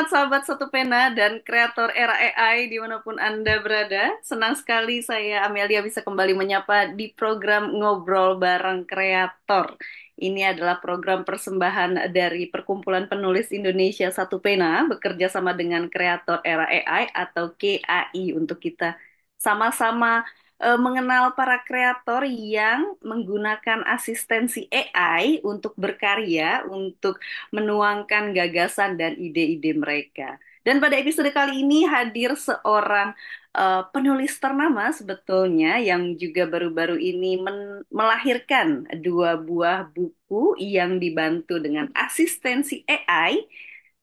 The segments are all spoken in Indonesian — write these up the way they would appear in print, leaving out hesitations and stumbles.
Selamat sahabat Satu Pena dan kreator era AI dimanapun Anda berada. Senang sekali saya Amelia bisa kembali menyapa di program Ngobrol Bareng Kreator. Ini adalah program persembahan dari Perkumpulan Penulis Indonesia Satu Pena bekerja sama dengan kreator era AI atau KAI untuk kita sama-sama mengenal para kreator yang menggunakan asistensi AI untuk berkarya, untuk menuangkan gagasan dan ide-ide mereka. Dan pada episode kali ini hadir seorang penulis ternama sebetulnya yang juga baru-baru ini melahirkan dua buah buku yang dibantu dengan asistensi AI.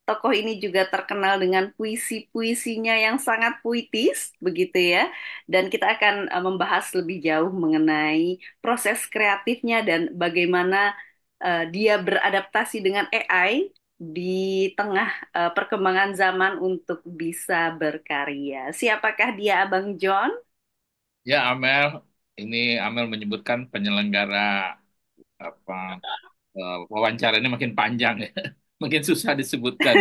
Tokoh ini juga terkenal dengan puisi-puisinya yang sangat puitis, begitu ya. Dan kita akan membahas lebih jauh mengenai proses kreatifnya dan bagaimana dia beradaptasi dengan AI di tengah perkembangan zaman untuk bisa berkarya. Siapakah dia, Abang John? Ya, Amel, ini Amel menyebutkan penyelenggara apa wawancara ini makin panjang ya, makin susah disebutkan.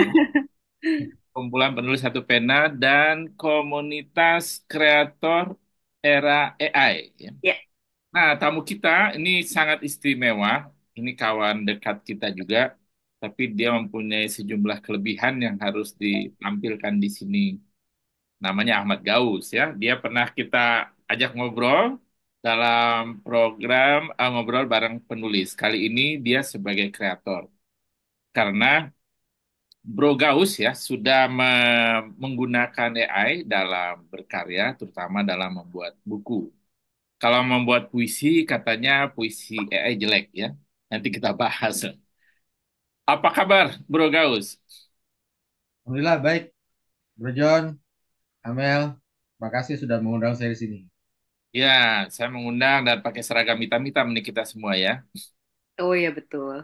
Kumpulan penulis satu pena dan komunitas kreator era AI. Ya. Ya. Nah, tamu kita ini sangat istimewa. Ini kawan dekat kita juga, tapi dia mempunyai sejumlah kelebihan yang harus ditampilkan di sini. Namanya Ahmad Gaus ya. Dia pernah kita ajak ngobrol dalam program ngobrol bareng penulis. Kali ini dia sebagai kreator. Karena Bro Gaus ya sudah menggunakan AI dalam berkarya, terutama dalam membuat buku. Kalau membuat puisi, katanya puisi AI jelek ya. Nanti kita bahas. Apa kabar, Bro Gaus? Alhamdulillah baik, Bro John, Amel, makasih sudah mengundang saya di sini. Ya, saya mengundang dan pakai seragam hitam-hitam nih kita semua ya. Oh ya betul. Ya,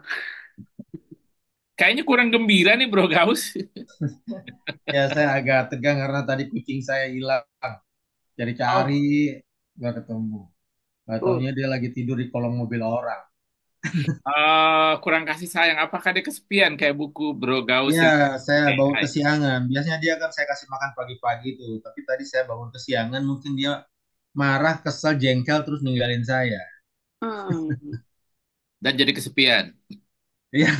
Kayaknya kurang gembira nih Bro Gaus. ya saya agak tegang karena tadi kucing saya hilang, cari-cari Oh, nggak ketemu. Nggak Uh, taunya dia lagi tidur di kolong mobil orang. kurang kasih sayang. Apakah dia kesepian kayak buku Bro Gaus Ya, yang saya bangun AI? kesiangan. Biasanya dia kan saya kasih makan pagi-pagi tuh, tapi tadi saya bangun kesiangan, mungkin dia marah, kesal, jengkel, terus ninggalin saya. hmm. Dan jadi kesepian. Iya,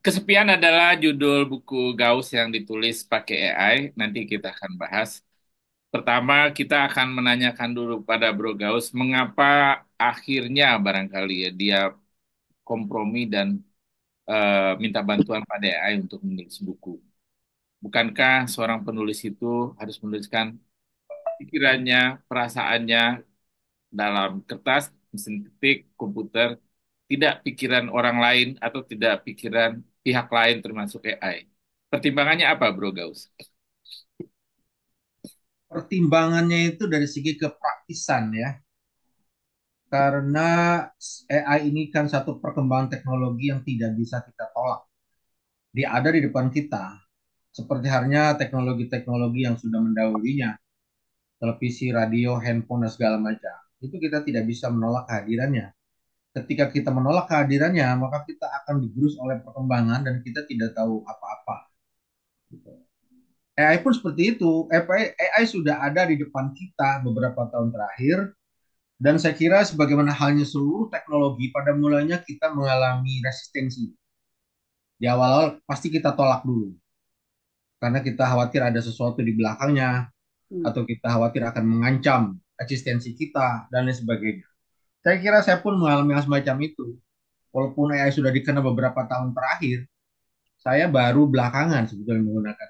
Kesepian adalah judul buku Gaus yang ditulis pakai AI. Nanti kita akan bahas. Pertama, kita akan menanyakan dulu pada Bro Gaus, mengapa akhirnya barangkali ya dia kompromi dan minta bantuan pada AI untuk menulis buku. Bukankah seorang penulis itu harus menuliskan pikirannya, perasaannya dalam kertas, mesin ketik, komputer, tidak pikiran orang lain atau tidak pikiran pihak lain termasuk AI. Pertimbangannya apa, Bro Gaus? pertimbangannya itu dari segi kepraktisan ya. Karena AI ini kan satu perkembangan teknologi yang tidak bisa kita tolak. Dia ada di depan kita, seperti halnya teknologi-teknologi yang sudah mendahulunya, televisi, radio, handphone, dan segala macam. Itu kita tidak bisa menolak kehadirannya. Ketika kita menolak kehadirannya, maka kita akan digerus oleh perkembangan dan kita tidak tahu apa-apa. AI pun seperti itu. AI sudah ada di depan kita beberapa tahun terakhir, dan saya kira sebagaimana halnya seluruh teknologi, pada mulanya kita mengalami resistensi. Di awal-awal pasti kita tolak dulu, karena kita khawatir ada sesuatu di belakangnya, Hmm. atau kita khawatir akan mengancam eksistensi kita, dan lain sebagainya. Saya kira saya pun mengalami hal semacam itu. Walaupun AI sudah dikenal beberapa tahun terakhir, saya baru belakangan sebetulnya menggunakan.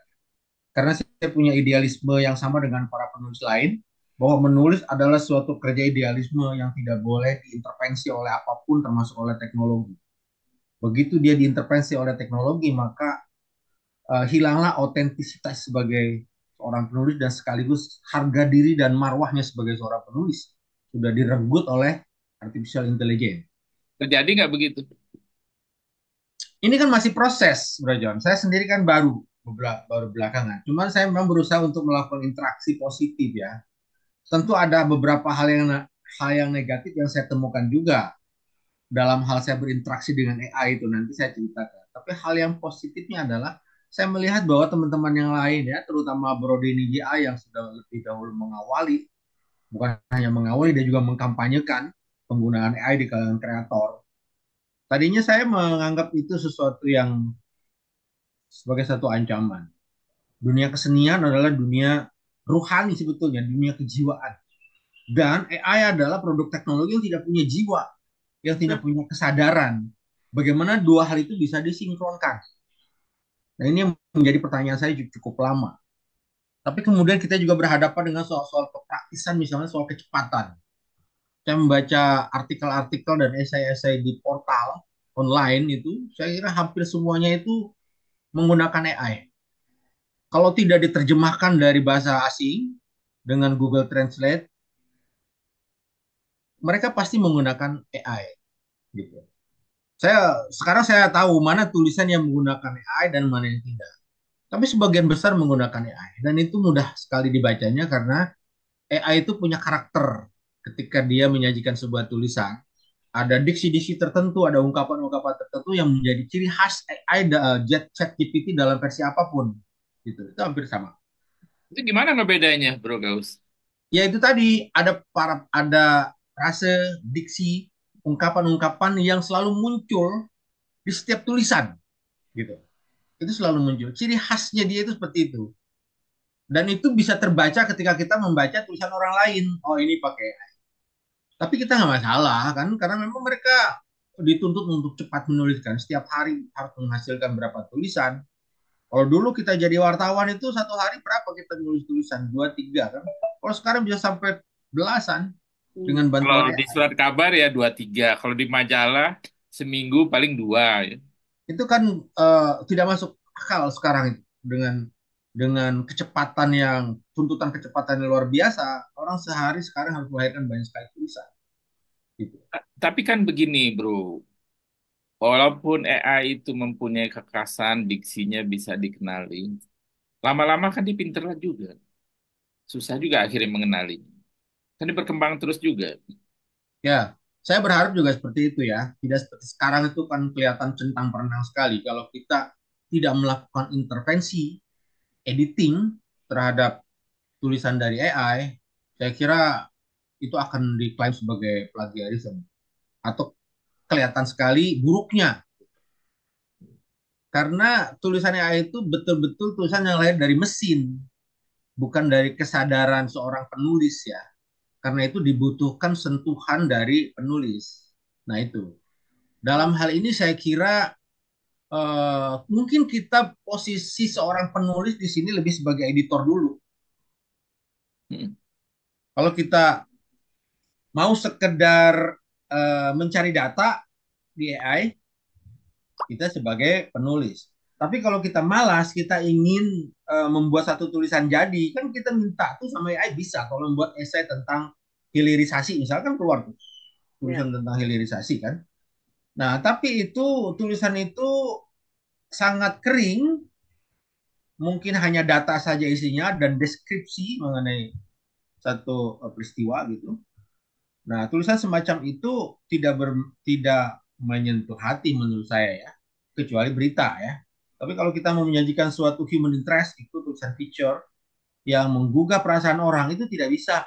Karena saya punya idealisme yang sama dengan para penulis lain, bahwa menulis adalah suatu kerja idealisme yang tidak boleh diintervensi oleh apapun, termasuk oleh teknologi. Begitu dia diintervensi oleh teknologi, maka hilanglah otentisitas sebagai seorang penulis dan sekaligus harga diri dan marwahnya sebagai seorang penulis sudah direnggut oleh artificial intelligence. Terjadi nggak begitu? Ini kan masih proses, Bro John. Saya sendiri kan baru belakangan. Cuman saya memang berusaha untuk melakukan interaksi positif ya. Tentu ada beberapa hal yang negatif yang saya temukan juga dalam hal saya berinteraksi dengan AI itu, nanti saya ceritakan. Tapi hal yang positifnya adalah saya melihat bahwa teman-teman yang lain ya, terutama Bro Denny GA yang sudah lebih dahulu mengawali, bukan hanya mengawali, dia juga mengkampanyekan penggunaan AI di kalangan kreator. Tadinya saya menganggap itu sesuatu yang sebagai satu ancaman. Dunia kesenian adalah dunia ruhani sebetulnya, dunia kejiwaan. Dan AI adalah produk teknologi yang tidak punya jiwa, yang tidak punya kesadaran. Bagaimana dua hal itu bisa disinkronkan? Nah, ini yang menjadi pertanyaan saya cukup lama. Tapi kemudian kita juga berhadapan dengan soal-soal kepraktisan, misalnya soal kecepatan. Saya membaca artikel-artikel dan esai-esai di portal online itu, saya kira hampir semuanya itu menggunakan AI. Kalau tidak diterjemahkan dari bahasa asing dengan Google Translate, mereka pasti menggunakan AI gitu. Sekarang saya tahu mana tulisan yang menggunakan AI dan mana yang tidak. Tapi sebagian besar menggunakan AI dan itu mudah sekali dibacanya karena AI itu punya karakter ketika dia menyajikan sebuah tulisan. Ada diksi-diksi tertentu, ada ungkapan-ungkapan tertentu yang menjadi ciri khas AI ChatGPT dalam versi apapun. Gitu. Itu hampir sama. Itu gimana ngebedanya, Bro Gaus? Ya itu tadi ada frase, diksi, ungkapan-ungkapan yang selalu muncul di setiap tulisan gitu. Itu selalu muncul. Ciri khasnya dia itu seperti itu. Dan itu bisa terbaca ketika kita membaca tulisan orang lain. Oh ini pakai. Tapi kita nggak masalah kan, karena memang mereka dituntut untuk cepat menuliskan. Setiap hari harus menghasilkan berapa tulisan. Kalau dulu kita jadi wartawan itu satu hari berapa kita nulis tulisan? Dua, tiga kan. Kalau sekarang bisa sampai belasan dengan Kalau bantuan di AI. surat kabar ya 2-3. Kalau di majalah seminggu paling 2. Ya. Itu kan tidak masuk akal sekarang itu dengan kecepatan yang tuntutan kecepatan yang luar biasa. Orang sehari sekarang harus melahirkan banyak sekali tulisan. Gitu. Tapi kan begini, Bro. Walaupun AI itu mempunyai kekasan, diksinya bisa dikenali. Lama-lama kan dia pinter lah juga. Susah juga akhirnya mengenalinya. Kan dia berkembang terus juga. Ya, saya berharap juga seperti itu ya. Tidak seperti sekarang itu kan kelihatan centang perenang sekali. Kalau kita tidak melakukan intervensi editing terhadap tulisan dari AI, saya kira itu akan diklaim sebagai plagiarisme atau kelihatan sekali buruknya karena tulisan AI itu betul-betul tulisan yang lahir dari mesin, bukan dari kesadaran seorang penulis ya. Karena itu dibutuhkan sentuhan dari penulis. Nah itu. Dalam hal ini saya kira mungkin kita posisi seorang penulis di sini lebih sebagai editor dulu. Hmm. Kalau kita mau sekedar mencari data di AI, kita sebagai penulis. Tapi kalau kita malas, kita ingin membuat satu tulisan jadi, kan kita minta tuh sama AI bisa. Kalau membuat esai tentang hilirisasi, misalkan keluar tuh Ya. tulisan tentang hilirisasi kan. Nah, tapi itu tulisan itu sangat kering, mungkin hanya data saja isinya dan deskripsi mengenai satu peristiwa gitu. Nah, tulisan semacam itu tidak menyentuh hati menurut saya ya, kecuali berita ya. Tapi kalau kita mau menyajikan suatu human interest, itu tulisan feature yang menggugah perasaan orang itu tidak bisa,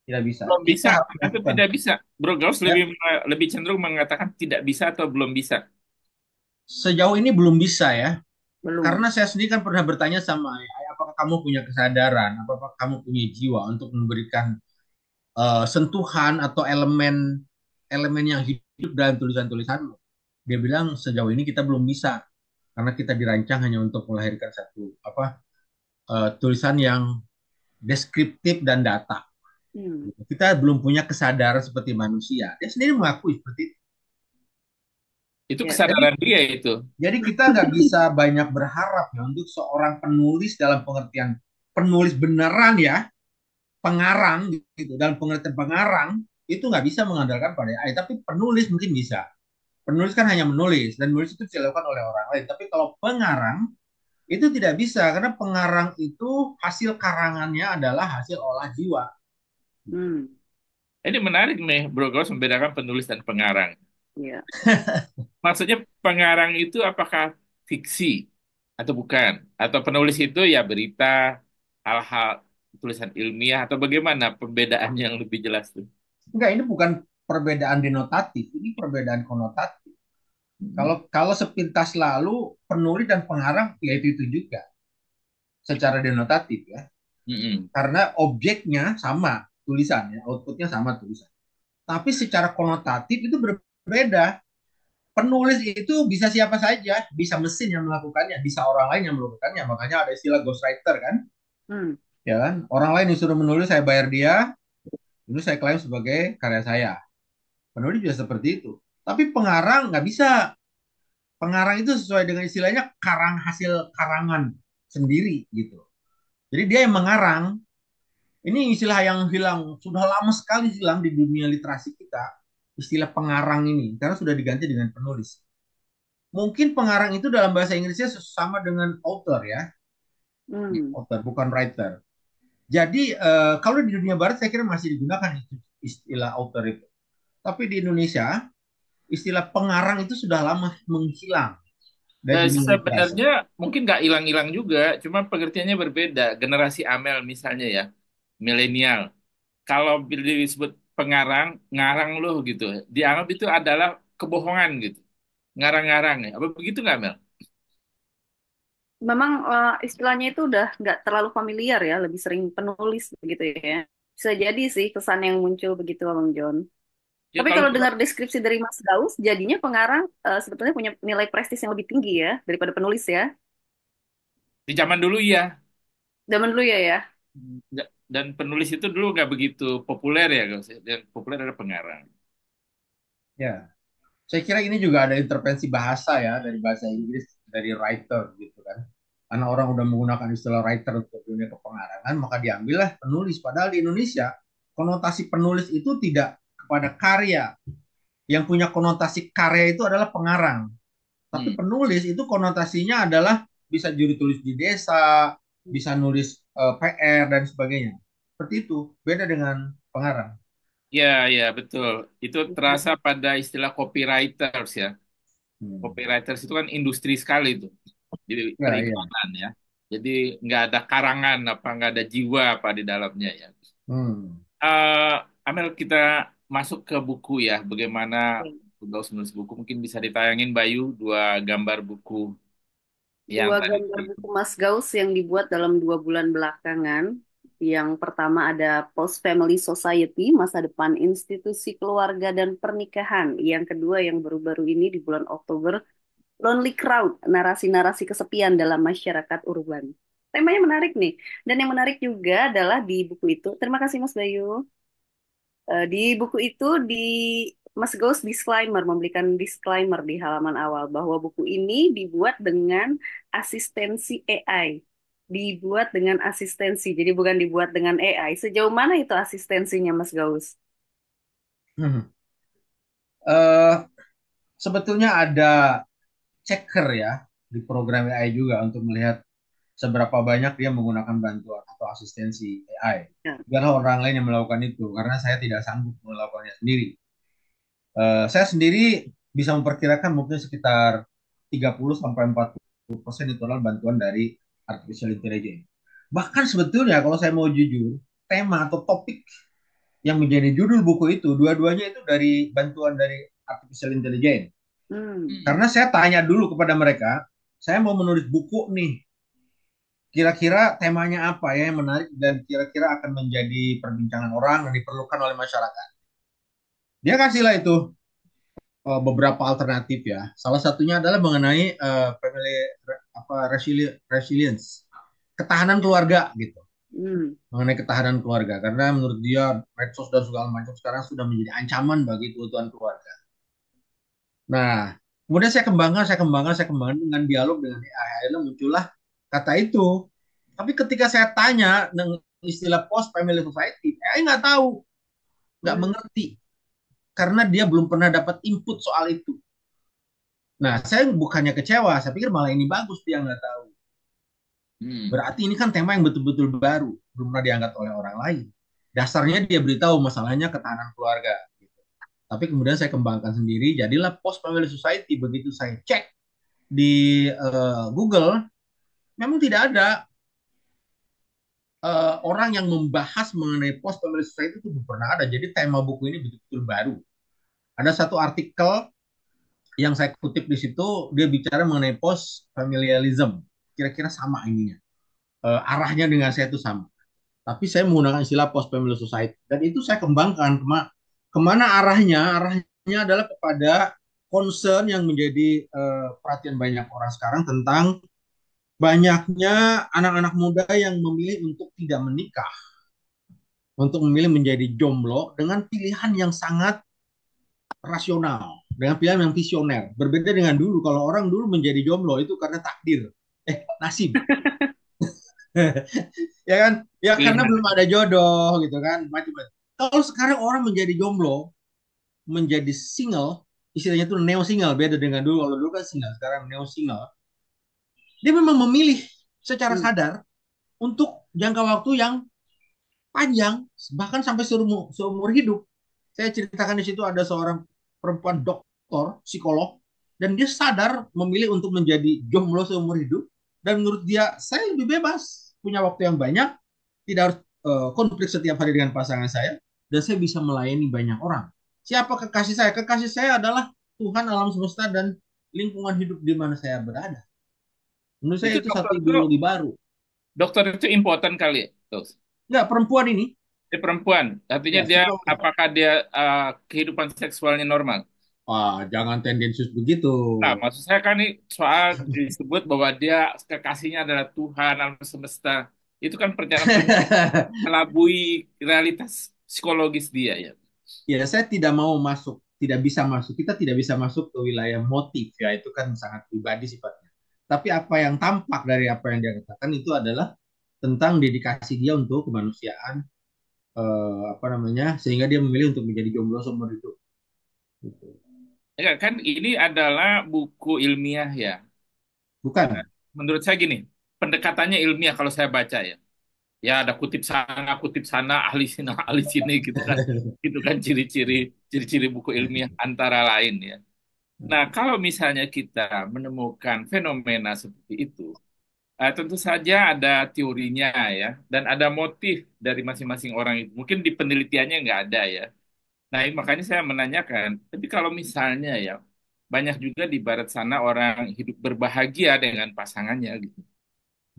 tidak bisa. Belum Kita bisa harus atau melakukan. tidak bisa. Bro Gaus Ya, lebih cenderung mengatakan tidak bisa atau belum bisa. sejauh ini belum bisa ya, Belum. karena saya sendiri kan pernah bertanya sama AI, apakah kamu punya kesadaran, apakah kamu punya jiwa untuk memberikan sentuhan atau elemen elemen yang hidup dalam tulisan-tulisanmu. Dia bilang sejauh ini kita belum bisa karena kita dirancang hanya untuk melahirkan satu tulisan yang deskriptif dan data. Hmm. Kita belum punya kesadaran seperti manusia. Dia sendiri mengakui seperti itu. Itu Ya. Jadi, kesadaran dia itu. jadi kita nggak bisa banyak berharap ya untuk seorang penulis dalam pengertian penulis beneran ya, pengarang gitu. Dalam pengertian pengarang itu nggak bisa mengandalkan pada AI, tapi penulis mungkin bisa. Penulis kan hanya menulis dan menulis itu dilakukan oleh orang lain. Tapi kalau pengarang itu tidak bisa karena pengarang itu hasil karangannya adalah hasil olah jiwa. Hmm. Ini menarik nih, Bro Gaus membedakan penulis dan pengarang. Iya. Maksudnya pengarang itu apakah fiksi atau bukan? Atau penulis itu ya berita, hal-hal tulisan ilmiah atau bagaimana pembedaan yang lebih jelas tuh? Enggak, ini bukan perbedaan denotatif, ini perbedaan konotatif. Hmm. Kalau sepintas lalu penulis dan pengarang ya itu juga secara denotatif ya. Mm-mm. Karena objeknya sama tulisan ya, outputnya sama tulisan. Tapi secara konotatif itu berbeda. Penulis itu bisa siapa saja, bisa mesin yang melakukannya, bisa orang lain yang melakukannya. Makanya ada istilah ghostwriter kan, Hmm. ya kan? Orang lain disuruh menulis, saya bayar dia, itu saya klaim sebagai karya saya. Penulis juga seperti itu. Tapi pengarang nggak bisa. Pengarang itu sesuai dengan istilahnya karang hasil karangan sendiri gitu. Jadi dia yang mengarang. Ini istilah yang hilang, sudah lama sekali hilang di dunia literasi kita. Istilah pengarang ini, karena sudah diganti dengan penulis. Mungkin pengarang itu dalam bahasa Inggrisnya sama dengan author ya, Hmm. author bukan writer. Jadi kalau di dunia barat saya kira masih digunakan itu istilah author itu. Tapi di Indonesia istilah pengarang itu sudah lama menghilang dari dunia literasi. Sebenarnya mungkin nggak hilang-hilang juga, cuma pengertiannya berbeda. Generasi Amel misalnya ya, milenial. Kalau disebut pengarang, ngarang loh gitu. Dianggap itu adalah kebohongan gitu. Ngarang-ngarang ya. Apa begitu nggak Mel? Memang istilahnya itu udah nggak terlalu familiar ya, lebih sering penulis begitu ya. Bisa jadi sih kesan yang muncul begitu, Bang John. Ya Tapi kalau kalau dengar deskripsi dari Mas Gaus, jadinya pengarang sebetulnya punya nilai prestis yang lebih tinggi ya daripada penulis ya. di zaman dulu ya. Zaman dulu ya ya. Dan penulis itu dulu nggak begitu populer ya. Yang populer adalah pengarang. Ya, saya kira ini juga ada intervensi bahasa ya dari bahasa Inggris dari writer gitu kan. Karena orang udah menggunakan istilah writer untuk dunia kepengarangan, maka diambillah penulis. Padahal di Indonesia konotasi penulis itu tidak kepada karya. Yang punya konotasi karya itu adalah pengarang. Tapi Hmm. penulis itu konotasinya adalah bisa juri tulis di desa, bisa nulis PR dan sebagainya. Seperti itu, beda dengan pengarang. Ya, ya betul. Itu terasa pada istilah copywriters ya. Hmm. Copywriters itu kan industri sekali itu. Jadi Ya, iya. periklanan ya. Jadi nggak ada karangan apa nggak ada jiwa apa di dalamnya ya. Hmm. Eh, Amel kita masuk ke buku ya. Bagaimana Firdaus menulis buku mungkin bisa ditayangin Bayu dua gambar buku yang Dua tadi. gambar buku Mas Gaus yang dibuat dalam 2 bulan belakangan. Yang pertama ada Post Family Society, Masa Depan Institusi Keluarga dan Pernikahan. Yang kedua yang baru-baru ini di bulan Oktober, Lonely Crowd, Narasi-narasi kesepian dalam masyarakat urban. Temanya menarik nih. Dan yang menarik juga adalah di buku itu, terima kasih Mas Bayu. Di buku itu di Mas Ghost disclaimer, memberikan disclaimer di halaman awal bahwa buku ini dibuat dengan asistensi AI. Dibuat dengan asistensi, jadi bukan dibuat dengan AI. Sejauh mana itu asistensinya Mas Gaus? Hmm. Eh, Sebetulnya ada checker ya di program AI juga untuk melihat seberapa banyak dia menggunakan bantuan atau asistensi AI. Ya. Biarlah orang lain yang melakukan itu, karena saya tidak sanggup melakukannya sendiri. Saya sendiri bisa memperkirakan mungkin sekitar 30 sampai 40% itu adalah bantuan dari artificial intelligence. Bahkan sebetulnya kalau saya mau jujur, tema atau topik yang menjadi judul buku itu dua-duanya itu dari bantuan dari artificial intelligence. Hmm. Hmm. Karena saya tanya dulu kepada mereka, saya mau menulis buku nih, kira-kira temanya apa ya yang menarik dan kira-kira akan menjadi perbincangan orang dan diperlukan oleh masyarakat. Dia kasihlah itu beberapa alternatif ya. Salah satunya adalah mengenai family resilience, ketahanan keluarga gitu. Hmm. Mengenai ketahanan keluarga karena menurut dia medsos dan segala macam sekarang sudah menjadi ancaman bagi keutuhan keluarga. Nah, kemudian saya kembangkan dengan dialog dengan AI. Akhirnya muncullah kata itu. Tapi ketika saya tanya dengan istilah post family society, AI nggak tahu, nggak Hmm. mengerti karena dia belum pernah dapat input soal itu. Nah, saya bukannya kecewa, saya pikir malah ini bagus dia nggak tahu. Hmm. Berarti ini kan tema yang betul-betul baru, belum pernah diangkat oleh orang lain. Dasarnya dia beritahu masalahnya ketahanan keluarga. Gitu. Tapi kemudian saya kembangkan sendiri, jadilah Post Family Society. Begitu saya cek di Google, memang tidak ada orang yang membahas mengenai Post Family Society, itu belum pernah ada. Jadi tema buku ini betul-betul baru. Ada satu artikel yang saya kutip di situ, dia bicara mengenai post familialism. Kira-kira sama ininya. Arahnya dengan saya itu sama. Tapi saya menggunakan istilah post family society. Dan itu saya kembangkan. Kemana arahnya? Arahnya adalah kepada concern yang menjadi perhatian banyak orang sekarang tentang banyaknya anak-anak muda yang memilih untuk tidak menikah, untuk memilih menjadi jomblo dengan pilihan yang sangat rasional, dengan pilihan yang visioner. Berbeda dengan dulu, kalau orang dulu menjadi jomblo itu karena takdir, nasib. Ya kan? Ya karena Pilihan. belum ada jodoh gitu kan, macam-macam. Kalau sekarang orang menjadi jomblo, menjadi single, istilahnya itu neo single, beda dengan dulu. Kalau dulu kan single, sekarang neo single. Dia memang memilih secara Hmm. sadar untuk jangka waktu yang panjang, bahkan sampai seumur hidup. Saya ceritakan di situ ada seorang perempuan doktor, psikolog, dan dia sadar memilih untuk menjadi jomblo seumur hidup. Dan menurut dia, saya lebih bebas, punya waktu yang banyak, tidak harus konflik setiap hari dengan pasangan saya, dan saya bisa melayani banyak orang. Siapa kekasih saya? Kekasih saya adalah Tuhan, alam semesta, dan lingkungan hidup di mana saya berada. Menurut saya Itu itu satu dokter itu, ideologi baru. dokter itu important kali ya, Dok? Enggak, perempuan ini, Dia perempuan, artinya ya dia psikolog. apakah dia kehidupan seksualnya normal? Wah, jangan tendensius begitu. Nah, maksud saya kan ini soal disebut bahwa dia kekasihnya adalah Tuhan alam semesta. Itu kan pernyataan-pernyataan melabui realitas psikologis dia ya. Ya, saya tidak mau masuk, tidak bisa masuk. Kita tidak bisa masuk ke wilayah motif ya, itu kan sangat pribadi sifatnya. Tapi apa yang tampak dari apa yang dia katakan itu adalah tentang dedikasi dia untuk kemanusiaan, apa namanya, sehingga dia memilih untuk menjadi jomblo seumur hidup. Gitu. Ya kan ini adalah buku ilmiah ya. Bukan? Menurut saya gini, pendekatannya ilmiah kalau saya baca ya. Ya ada kutip sana, ahli sini, ahli sini gitu kan. Gitu kan ciri-ciri buku ilmiah antara lain ya. Nah, kalau misalnya kita menemukan fenomena seperti itu, tentu saja ada teorinya ya, dan ada motif dari masing-masing orang itu. Mungkin di penelitiannya nggak ada ya. Nah, makanya saya menanyakan, tapi kalau misalnya ya, banyak juga di barat sana orang hidup berbahagia dengan pasangannya gitu.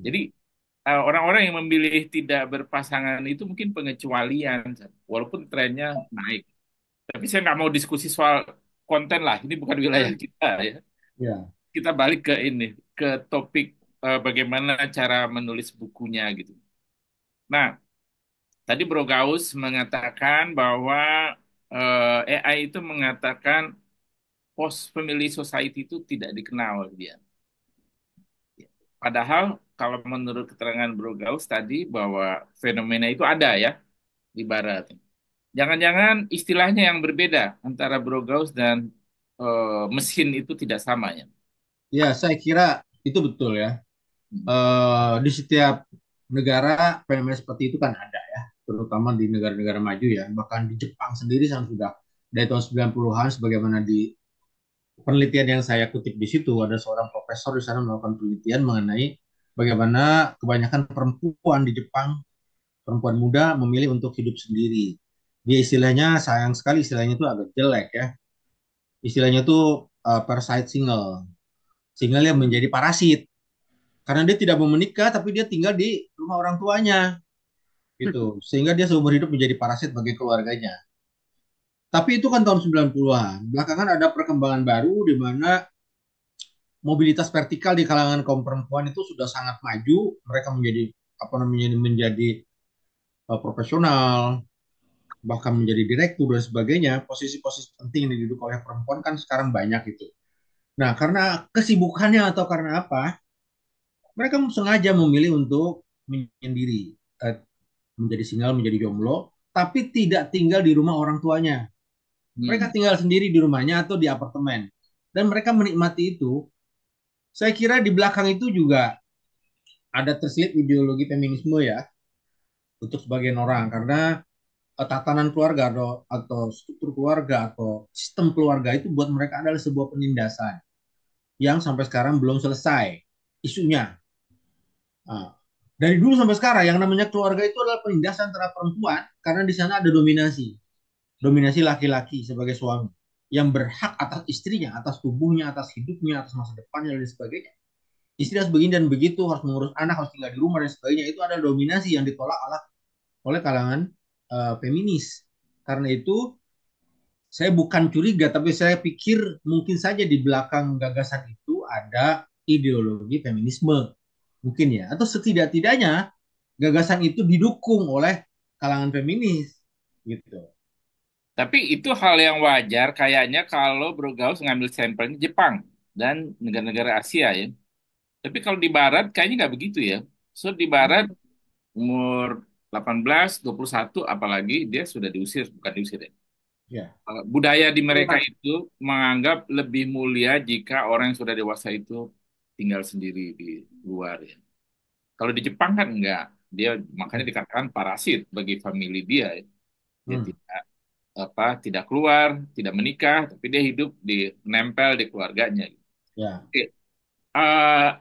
Jadi orang-orang yang memilih tidak berpasangan itu mungkin pengecualian, walaupun trennya naik. Tapi saya nggak mau diskusi soal konten lah, ini bukan wilayah Hmm. kita ya. Ya. Kita balik ke ini, ke topik bagaimana cara menulis bukunya gitu. Nah, tadi Bro Gaus mengatakan bahwa AI itu mengatakan post family society itu tidak dikenal dia. Padahal kalau menurut keterangan Bro Gaus tadi bahwa fenomena itu ada ya di barat. Jangan-jangan istilahnya yang berbeda antara Bro Gaus dan mesin itu tidak sama ya. Ya, saya kira itu betul ya. Di setiap negara fenomena seperti itu kan ada ya, terutama di negara-negara maju ya. Bahkan di Jepang sendiri yang sudah dari tahun 90-an, sebagaimana di penelitian yang saya kutip di situ, ada seorang profesor di sana melakukan penelitian mengenai bagaimana kebanyakan perempuan di Jepang, perempuan muda memilih untuk hidup sendiri. Dia istilahnya, sayang sekali istilahnya itu agak jelek ya. Istilahnya itu parasite single. Single yang menjadi parasit. Karena dia tidak mau menikah, tapi dia tinggal di rumah orang tuanya. Gitu. Sehingga dia seumur hidup menjadi parasit bagi keluarganya. Tapi itu kan tahun 90-an. Belakangan ada perkembangan baru di mana mobilitas vertikal di kalangan kaum perempuan itu sudah sangat maju. Mereka menjadi apa namanya, menjadi profesional, bahkan menjadi direktur dan sebagainya. Posisi-posisi penting yang diduduki oleh perempuan kan sekarang banyak itu. Nah, karena kesibukannya atau karena apa, mereka sengaja memilih untuk menyendiri, eh, menjadi single, menjadi jomblo, tapi tidak tinggal di rumah orang tuanya. Mereka Hmm. tinggal sendiri di rumahnya atau di apartemen. Dan mereka menikmati itu. Saya kira di belakang itu juga ada terselip ideologi feminisme ya, untuk sebagian orang. Karena tatanan keluarga atau struktur keluarga atau sistem keluarga itu buat mereka adalah sebuah penindasan yang sampai sekarang belum selesai isunya. Nah, dari dulu sampai sekarang yang namanya keluarga itu adalah penindasan terhadap perempuan karena di sana ada dominasi laki-laki sebagai suami yang berhak atas istrinya, atas tubuhnya, atas hidupnya, atas masa depannya dan sebagainya. Istri harus begini dan begitu, harus mengurus anak, harus tinggal di rumah dan sebagainya. Itu adalah dominasi yang ditolak oleh kalangan feminis. Karena itu saya bukan curiga, tapi saya pikir mungkin saja di belakang gagasan itu ada ideologi feminisme, mungkin ya. Atau setidak-tidaknya gagasan itu didukung oleh kalangan feminis, gitu. Tapi itu hal yang wajar kayaknya kalau Bro Gauss ngambil sampelnya Jepang dan negara-negara Asia ya. Tapi kalau di Barat kayaknya nggak begitu ya. So di Barat umur 18, 21 apalagi dia sudah diusir, bukan diusir ya. Ya, Budaya di mereka Keluar. itu menganggap lebih mulia jika orang yang sudah dewasa itu tinggal sendiri di luar ya. Kalau di Jepang kan enggak. Dia makanya dikatakan parasit bagi famili dia ya. Dia hmm, tidak tidak keluar, tidak menikah, tapi dia hidup di nempel di keluarganya. ya, Oke,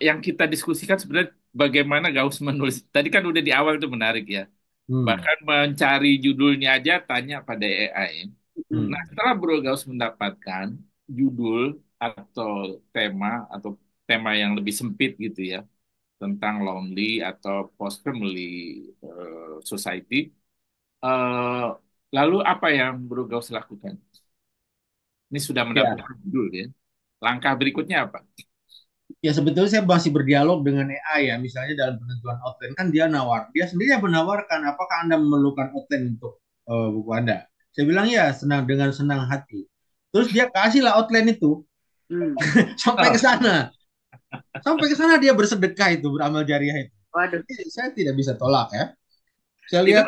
yang kita diskusikan sebenarnya bagaimana Gauss menulis. Tadi kan udah di awal itu menarik ya. hmm, Bahkan mencari judulnya aja tanya pada AI. Mm. Nah, hmm, setelah Bro Gauss mendapatkan judul atau atau tema yang lebih sempit gitu ya tentang lonely atau post family society, eh, lalu apa yang Bro Gauss lakukan? Ini sudah ya. mendapatkan judul ya. Langkah berikutnya apa? Ya sebetulnya saya masih berdialog dengan AI ya, misalnya dalam penentuan outline kan dia sendiri yang menawarkan apakah Anda memerlukan outline untuk buku Anda. Saya bilang ya dengan senang hati. Terus dia kasihlah outline itu Mm. sampai ke Oh, sana. Sampai ke sana dia bersedekah itu, beramal jariah itu. Waduh. Jadi saya tidak bisa tolak ya. Saya itu lihat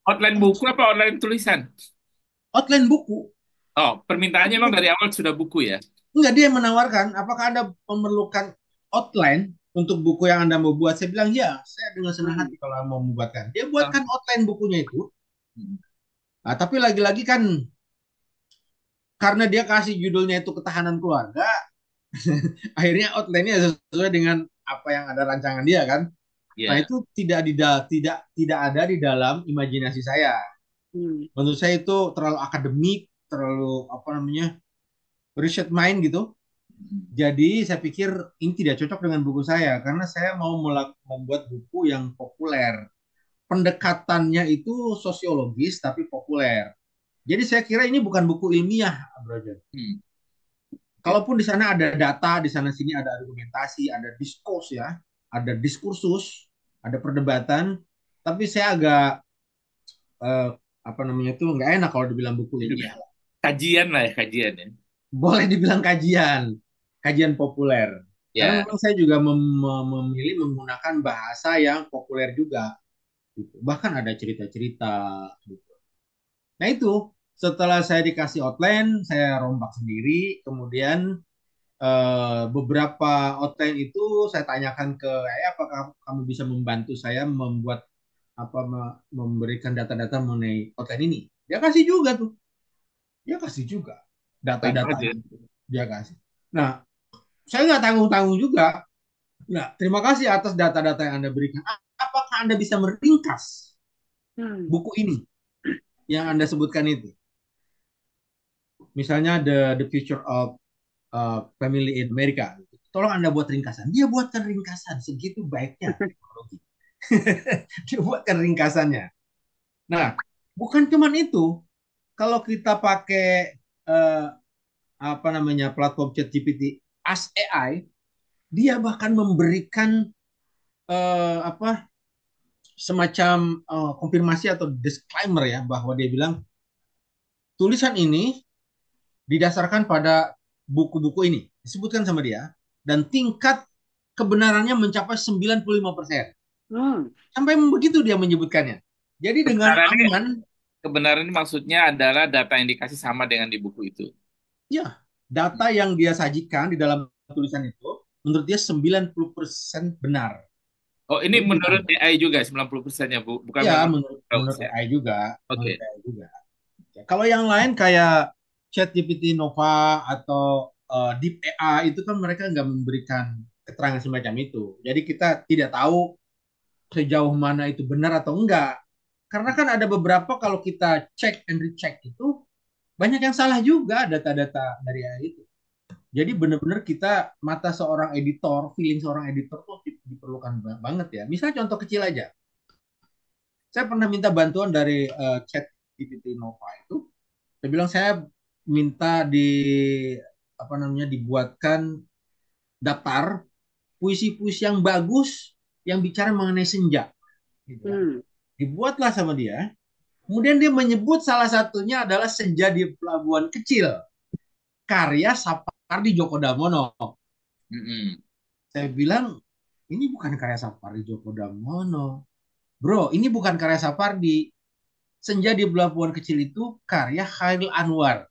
outline buku apa outline tulisan? outline buku. Oh, permintaannya memang dari awal sudah buku ya? Enggak, dia yang menawarkan, apakah Anda memerlukan outline untuk buku yang Anda mau buat? Saya bilang, ya, saya dengan senang Mm. hati kalau mau membuatkan. Dia buatkan Oh. outline bukunya itu. Nah, tapi lagi-lagi kan, karena dia kasih judulnya itu ketahanan keluarga, akhirnya outline-nya sesuai dengan apa yang ada rancangan dia kan. Nah, Ya. itu tidak ada di dalam imajinasi saya. Mm. Menurut saya itu terlalu akademik, terlalu apa namanya, riset mind gitu. Jadi saya pikir ini tidak cocok dengan buku saya karena saya mau membuat buku yang populer. Pendekatannya itu sosiologis tapi populer. Jadi saya kira ini bukan buku ilmiah, Bro John. Hmm. Oke. Kalaupun di sana ada data, di sana sini ada argumentasi, ada diskurs ya, ada diskursus, ada perdebatan, tapi saya agak eh, apa namanya itu nggak enak kalau dibilang buku ilmiah. Kajian lah ya, kajian ya. Boleh dibilang kajian populer. Karena Ya. memang saya juga memilih menggunakan bahasa yang populer juga. Gitu. Bahkan ada cerita-cerita. Gitu. Nah itu, setelah saya dikasih outline, saya rombak sendiri. Kemudian beberapa outline itu saya tanyakan ke apakah kamu bisa membantu saya membuat memberikan data-data mengenai outline ini. Dia kasih juga tuh. Dia kasih juga Baik data-data aja. dia kasih. Nah, saya nggak tanggung-tanggung juga. Nah, terima kasih atas data-data yang Anda berikan. Apakah Anda bisa meringkas Mm. buku ini yang Anda sebutkan itu? Misalnya the future of family in America. Tolong Anda buat ringkasan. Dia buatkan ringkasan. Segitu baiknya teknologi. Dia buatkan ringkasannya. Nah, bukan cuma itu. Kalau kita pakai apa namanya platform ChatGPT Ask AI, dia bahkan memberikan apa semacam konfirmasi atau disclaimer ya bahwa dia bilang tulisan ini didasarkan pada buku-buku ini disebutkan sama dia dan tingkat kebenarannya mencapai 95%. Mm. Sampai begitu dia menyebutkannya. Jadi dengan Kebenarannya, aman, kebenaran ini maksudnya adalah data yang dikasih sama dengan di buku itu. ya data yang dia sajikan di dalam tulisan itu menurut dia 90% benar. Oh, ini Dia menurut bilang, AI juga 90%-nya, Bu, bukan ya menurut menurut menurut browser. AI juga, Oke. menurut AI juga. Ya, kalau yang lain kayak ChatGPT Nova atau Deep AI itu kan mereka nggak memberikan keterangan semacam itu. Jadi kita tidak tahu sejauh mana itu benar atau enggak. Karena kan ada beberapa kalau kita cek and recheck itu banyak yang salah juga data-data dari AI itu. Jadi benar-benar kita mata seorang editor, feeling seorang editor tuh diperlukan banget ya. Misal contoh kecil aja. Saya pernah minta bantuan dari ChatGPT Nova itu. Saya bilang saya minta apa namanya dibuatkan daftar puisi-puisi yang bagus yang bicara mengenai senja gitu kan. Hmm. Dibuatlah sama dia. Kemudian dia menyebut salah satunya adalah Senja di Pelabuhan Kecil, karya Sapardi Djoko Damono. Mm-mm. Saya bilang, ini bukan karya Sapardi Djoko Damono. Bro, ini bukan karya Sapardi. Senja di Pelabuhan Kecil itu karya Khairil Anwar.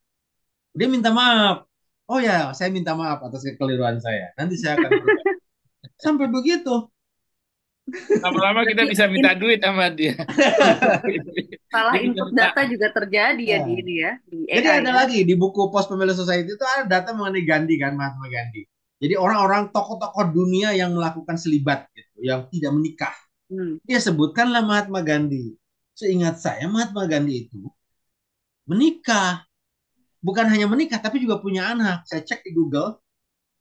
Dia minta maaf. Oh ya, saya minta maaf atas kekeliruan saya. Nanti saya akan perbaiki. Sampai begitu. Lama-lama kita Berarti bisa minta duit sama dia. salah Dia kita input minta. data juga terjadi ya di Ya. ini ya, di Jadi AI ada ya. lagi di buku Post Pemilih Society itu ada data mengenai Gandhi kan, Mahatma Gandhi. Jadi orang-orang tokoh-tokoh dunia yang melakukan selibat gitu, yang tidak menikah. Hmm. Dia sebutkanlah Mahatma Gandhi. Seingat saya Mahatma Gandhi itu menikah. Bukan hanya menikah tapi juga punya anak. Saya cek di Google,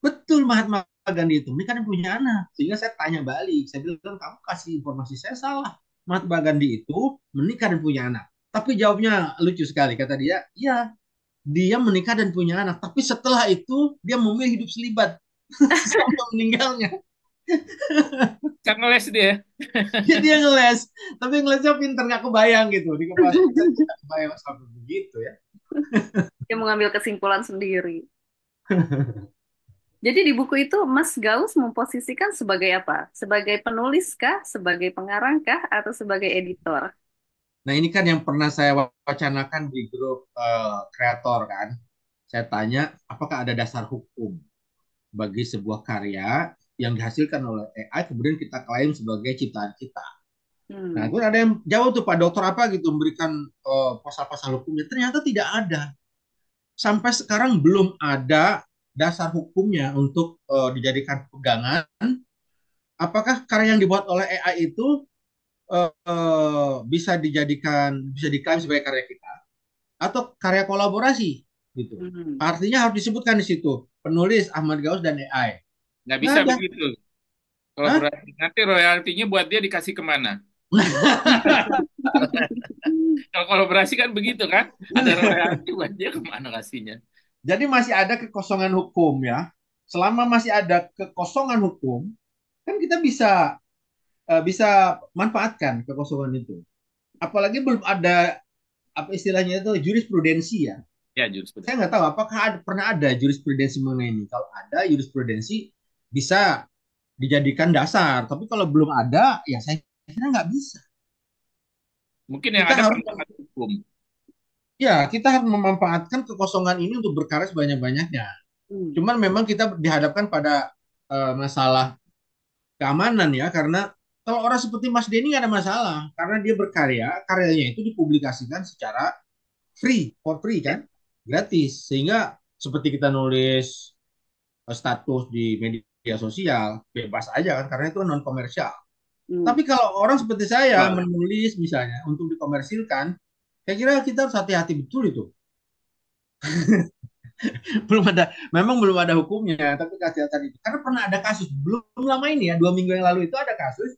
betul Mahatma Gandhi itu menikah dan punya anak. Sehingga saya tanya balik, saya bilang kamu kasih informasi saya salah. Mahatma Gandhi itu menikah dan punya anak. Tapi jawabnya lucu sekali, kata dia, iya dia menikah dan punya anak. Tapi setelah itu dia memilih hidup selibat sampai meninggalnya. Kan ngeles dia. Jadi dia ngeles, tapi ngelesnya pinter nggak kebayang gitu di kepala saya tidak kebayang sampai begitu ya. Dia mengambil kesimpulan sendiri. Jadi di buku itu Mas Gauss memposisikan sebagai apa? Sebagai penulis kah? Sebagai pengarang kah? Atau sebagai editor? Nah ini kan yang pernah saya wacanakan di grup kreator kan. Saya tanya apakah ada dasar hukum bagi sebuah karya yang dihasilkan oleh AI kemudian kita klaim sebagai ciptaan kita. Nah, Hmm. itu ada yang jawab tuh Pak Dokter apa gitu memberikan pasal-pasal hukumnya. Ternyata tidak ada. Sampai sekarang belum ada dasar hukumnya untuk dijadikan pegangan. Apakah karya yang dibuat oleh AI itu bisa diklaim sebagai karya kita atau karya kolaborasi gitu. Hmm. Artinya harus disebutkan di situ penulis Ahmad Gaus dan AI. Nggak Nggak bisa ada. begitu. Hah? Kolaborasi. Nanti royaltinya buat dia dikasih kemana? Kalau kolaborasi kan begitu kan? Ada royalti buat dia kemana kasihnya? Jadi masih ada kekosongan hukum ya. Selama masih ada kekosongan hukum, kan kita bisa manfaatkan kekosongan itu. Apalagi belum ada apa istilahnya itu jurisprudensi ya. Ya, jurisprudensi. Saya nggak tahu apakah pernah ada jurisprudensi mengenai ini. Kalau ada jurisprudensi bisa dijadikan dasar, tapi kalau belum ada ya saya kira nggak bisa. Mungkin yang Kita ada harus pendapat hukum. kita harus memanfaatkan kekosongan ini untuk berkarya sebanyak-banyaknya. Hmm. Cuman memang kita dihadapkan pada masalah keamanan ya, karena kalau orang seperti Mas Denny nggak ada masalah, karena dia berkarya, karyanya itu dipublikasikan secara for free Ya. kan, gratis, sehingga seperti kita nulis status di media sosial bebas aja kan, karena itu non komersial. Hmm. Tapi kalau orang seperti saya Wah, menulis misalnya untuk dikomersilkan, saya kira kita harus hati-hati betul itu. Memang belum ada hukumnya, tapi hati-hati itu. Karena pernah ada kasus belum lama ini ya, 2 minggu yang lalu itu ada kasus,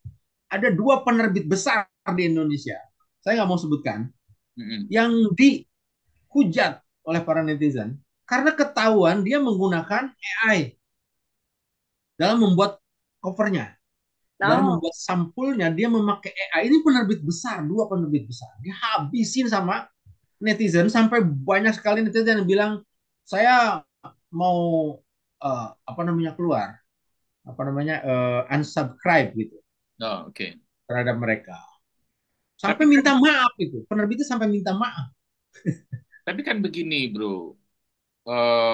ada dua penerbit besar di Indonesia. Saya nggak mau sebutkan, mm-mm. yang dihujat oleh para netizen karena ketahuan dia menggunakan AI dalam membuat covernya, dalam Oh. membuat sampulnya dia memakai AI. Ini penerbit besar, dua penerbit besar. Dihabisin sama netizen sampai banyak sekali netizen yang bilang saya mau apa namanya keluar, apa namanya unsubscribe gitu Oh, oke. terhadap mereka. Tapi Sampai kan, minta maaf itu, penerbitnya sampai minta maaf. tapi kan begini, bro.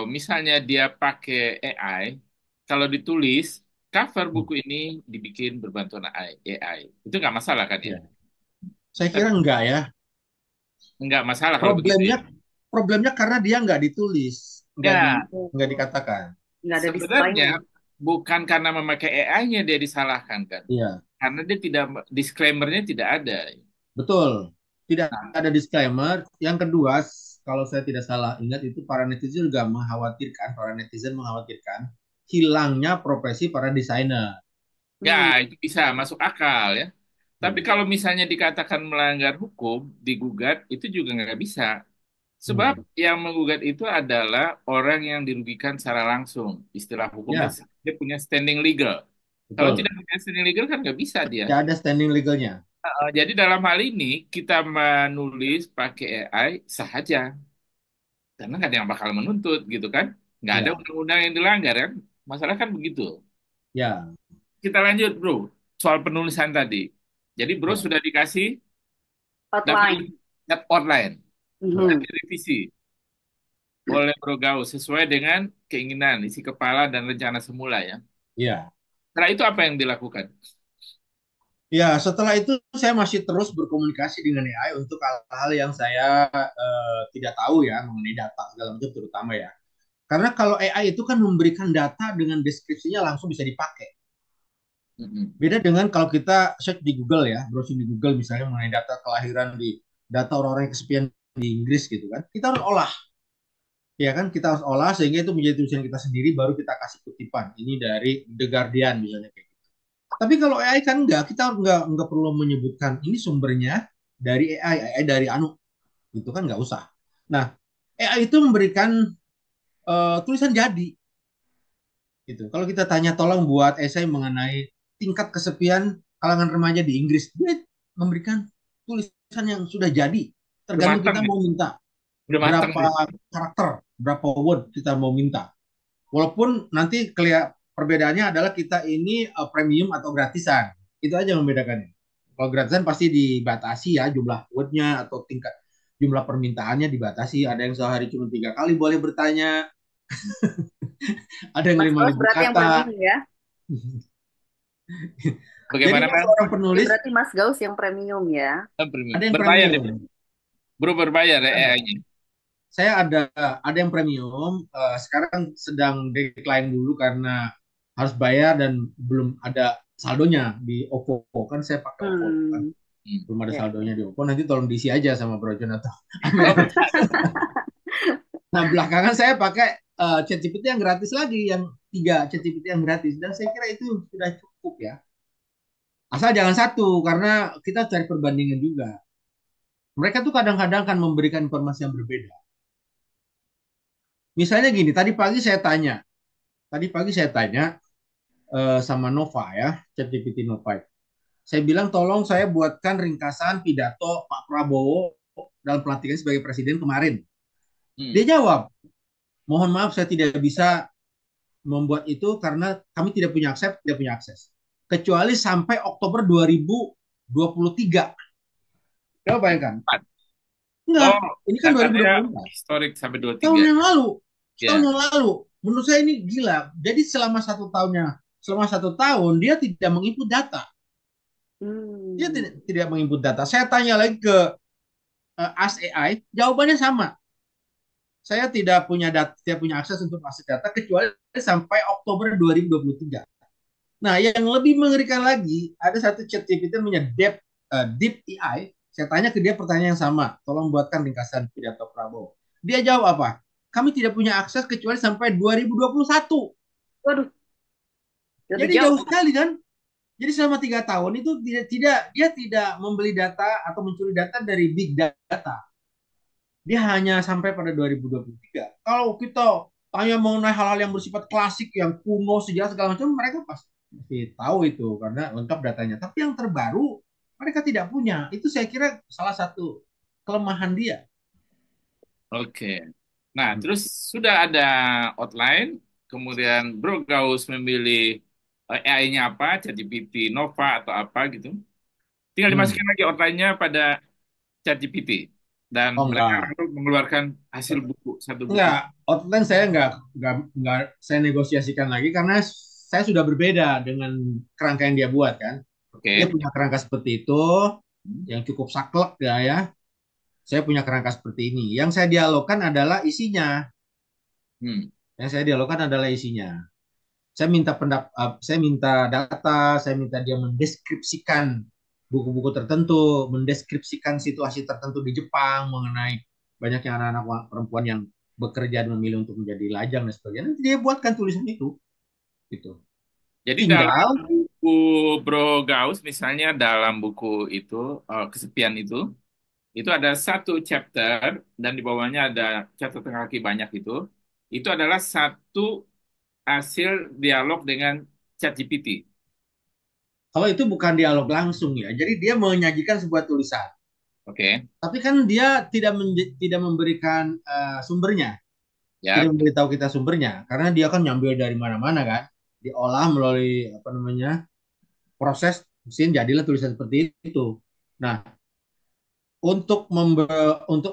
Misalnya dia pakai AI, kalau ditulis, cover Hmm. buku ini dibikin berbantuan AI. Itu nggak masalah kan ya? Ya. Saya Tapi kira enggak ya. nggak masalah kalau begitu ya. Problemnya problemnya karena dia nggak ditulis, Ya, nggak dikatakan. Nggak ada sebenarnya disclaimer. bukan karena memakai AI-nya dia disalahkan kan. Iya, Karena dia tidak, disclaimer-nya tidak ada. betul. Tidak Nah, ada disclaimer. Yang kedua, kalau saya tidak salah ingat itu para netizen mengkhawatirkan hilangnya profesi para desainer. ya Hmm. itu bisa masuk akal ya. Tapi Hmm. kalau misalnya dikatakan melanggar hukum, digugat, itu juga nggak bisa. Sebab Hmm. yang menggugat itu adalah orang yang dirugikan secara langsung. Istilah hukumnya, Ya, dia punya standing legal. Kalau tidak betul. punya standing legal kan nggak bisa dia. Tidak ada standing legalnya. Jadi dalam hal ini kita menulis pakai AI sahaja. Karena nggak ada yang bakal menuntut gitu kan. Nggak ada Ya, undang-undang yang dilanggar kan. Masalah kan begitu. ya, Kita lanjut bro. Soal penulisan tadi. Jadi bro ya, sudah dikasih dapat Outline. dapat outline. Sudah Mhm. direvisi oleh Bro Gaus sesuai dengan keinginan, isi kepala dan rencana semula ya. ya. Setelah itu apa yang dilakukan? Ya, setelah itu saya masih terus berkomunikasi dengan AI untuk hal-hal yang saya tidak tahu ya mengenai data segala macam terutama ya. Karena kalau AI itu kan memberikan data dengan deskripsinya langsung bisa dipakai. Mm-mm. Beda dengan kalau kita search di Google ya, browsing di Google misalnya mengenai data kelahiran di data orang-orang yang kesepian di Inggris gitu kan. Kita harus olah, ya kan? Kita harus olah sehingga itu menjadi tulisan kita sendiri baru kita kasih kutipan. Ini dari The Guardian misalnya kayak gitu. Tapi kalau AI kan enggak, kita enggak perlu menyebutkan ini sumbernya dari AI dari Anu, gitu kan nggak usah. Nah, AI itu memberikan tulisan jadi gitu. Kalau kita tanya tolong buat esai mengenai tingkat kesepian kalangan remaja di Inggris, dia memberikan tulisan yang sudah jadi. Udah Tergantung matang kita ya? mau minta Udah matang berapa ya? karakter, berapa word kita mau minta. Walaupun nanti perbedaannya adalah kita ini premium atau gratisan. Itu aja yang membedakannya. Kalau gratisan pasti dibatasi ya jumlah wordnya atau tingkat jumlah permintaannya dibatasi. Ada yang sehari cuma 3 kali boleh bertanya, ada yang Mas lima Gaus ribu berarti yang kata. premium ya? Jadi Bagaimana kalau Mel? seorang Jadi penulis berarti Mas Gaus yang premium ya? ada yang Berbayar deh bro. premium, Bro berbayar ya ada. AI-nya. Saya ada yang premium. Sekarang sedang decline dulu karena harus bayar dan belum ada saldonya di Oppo. Kan saya pakai Oppo kan. Hmm. Hmm. Belum ada Ya, ya. saldonya di Oppo. Nanti tolong diisi aja sama Bro John atau Amel. Oh, bisa. Nah, belakangan saya pakai ChatGPT yang gratis lagi, yang 3 ChatGPT yang gratis. Dan saya kira itu sudah cukup ya. Asal jangan satu, karena kita cari perbandingan juga. Mereka tuh kadang-kadang kan memberikan informasi yang berbeda. Misalnya gini, tadi pagi saya tanya sama Nova ya, ChatGPT Nova. Saya bilang tolong saya buatkan ringkasan pidato Pak Prabowo dalam pelantikan sebagai presiden kemarin. Hmm. Dia jawab, mohon maaf saya tidak bisa membuat itu karena kami tidak punya akses. Kecuali sampai Oktober 2023. Coba bayangkan. Empat. Enggak, Oh, ini kan datanya 2024. historik sampai Tahun 23. yang lalu. Setahun Ya. yang lalu. Menurut saya ini gila. Jadi selama 1 tahun dia tidak menginput data. Dia Hmm. tidak menginput data. Saya tanya lagi ke Ask AI, jawabannya sama. Saya tidak punya akses untuk akses data kecuali sampai Oktober 2023. Nah, yang lebih mengerikan lagi, ada satu chat GPT namanya Deep AI. Saya tanya ke dia pertanyaan yang sama. Tolong buatkan ringkasan pidato Prabowo. Dia jawab apa? Kami tidak punya akses kecuali sampai 2021. Waduh, lebih Jadi jauh. jauh sekali kan? Jadi selama 3 tahun itu dia tidak membeli data atau mencuri data dari big data. Dia hanya sampai pada 2023. Kalau kita tanya mengenai hal-hal yang bersifat klasik, yang kuno, sejarah segala macam, mereka pasti tahu itu karena lengkap datanya. Tapi yang terbaru mereka tidak punya. Itu saya kira salah satu kelemahan dia. Oke. Nah, terus sudah ada outline, kemudian Bro Gaus memilih AI-nya apa, ChatGPT Nova atau apa gitu. Tinggal Hmm. dimasukin lagi outline-nya pada ChatGPT dan Oh mereka enggak, lalu mengeluarkan hasil buku, satu buku. enggak. Outline saya enggak saya negosiasikan lagi karena saya sudah berbeda dengan kerangka yang dia buat kan. Dia Oke. punya kerangka seperti itu yang cukup saklek ya. Saya punya kerangka seperti ini. Yang saya dialogkan adalah isinya. Hmm. Yang saya dialogkan adalah isinya. Saya minta data, saya minta dia mendeskripsikan buku-buku tertentu, mendeskripsikan situasi tertentu di Jepang mengenai banyaknya anak-anak perempuan yang bekerja dan memilih untuk menjadi lajang dan sebagainya. Nanti dia buatkan tulisan itu, gitu. Jadi dalam Tinggal buku Bro Gauss, misalnya dalam buku itu, Kesepian itu ada satu chapter dan di bawahnya ada catatan kaki banyak itu adalah satu hasil dialog dengan ChatGPT. kalau itu bukan dialog langsung ya, jadi dia menyajikan sebuah tulisan, Oke, tapi kan dia tidak memberikan sumbernya, ya. tidak memberitahu kita sumbernya, karena dia kan nyambil dari mana-mana kan, diolah melalui apa namanya proses mesin jadilah tulisan seperti itu. Nah, untuk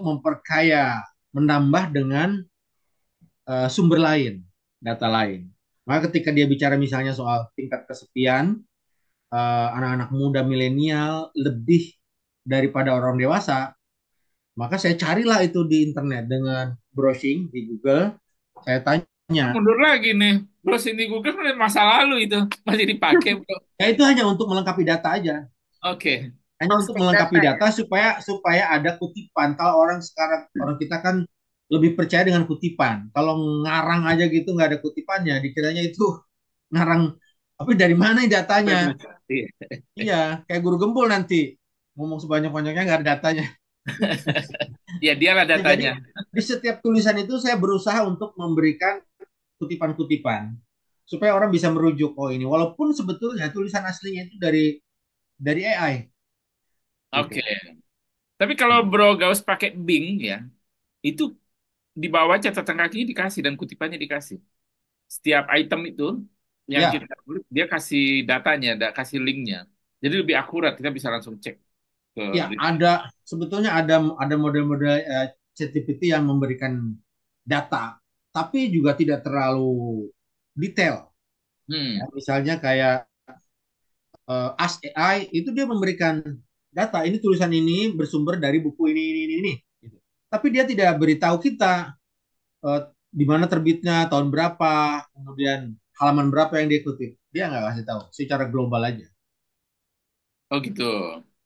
memperkaya, menambah dengan sumber lain, data lain. Maka ketika dia bicara misalnya soal tingkat kesepian, anak-anak muda milenial lebih daripada orang dewasa, maka saya carilah itu di internet dengan browsing di Google. Saya tanya, Mundur lagi nih. Bro, sini Google kan masa lalu itu masih dipakai, bro. ya itu hanya untuk melengkapi data aja. Oke. Hanya untuk Cross-check melengkapi data ya. data supaya ada kutipan. Kalau orang sekarang orang kita kan lebih percaya dengan kutipan. Kalau ngarang aja gitu nggak ada kutipannya, dikiranya itu ngarang. Tapi dari mana ini datanya? Iya. Iya, kayak guru gembul nanti ngomong sebanyak-banyaknya nggak ada datanya. Ya, dialah Ya, jadi datanya. di setiap tulisan itu saya berusaha untuk memberikan kutipan-kutipan supaya orang bisa merujuk. Oh ini, walaupun sebetulnya tulisan aslinya itu dari AI Oke. gitu. Tapi kalau Bro Gauss pakai Bing ya, itu di bawah catatan kakinya dikasih dan kutipannya dikasih. Setiap item itu yang Ya, kita klik, dia kasih datanya, kasih linknya. Jadi lebih akurat, kita bisa langsung cek ke ya link. ada model-model ChatGPT yang memberikan data, tapi juga tidak terlalu detail. Ya, Hmm. misalnya kayak Ask AI itu dia memberikan data. Ini tulisan ini bersumber dari buku ini. Gitu. Tapi dia tidak beritahu kita di mana terbitnya, tahun berapa, kemudian halaman berapa yang diikuti. Dia nggak kasih tahu, secara global aja. Oh gitu.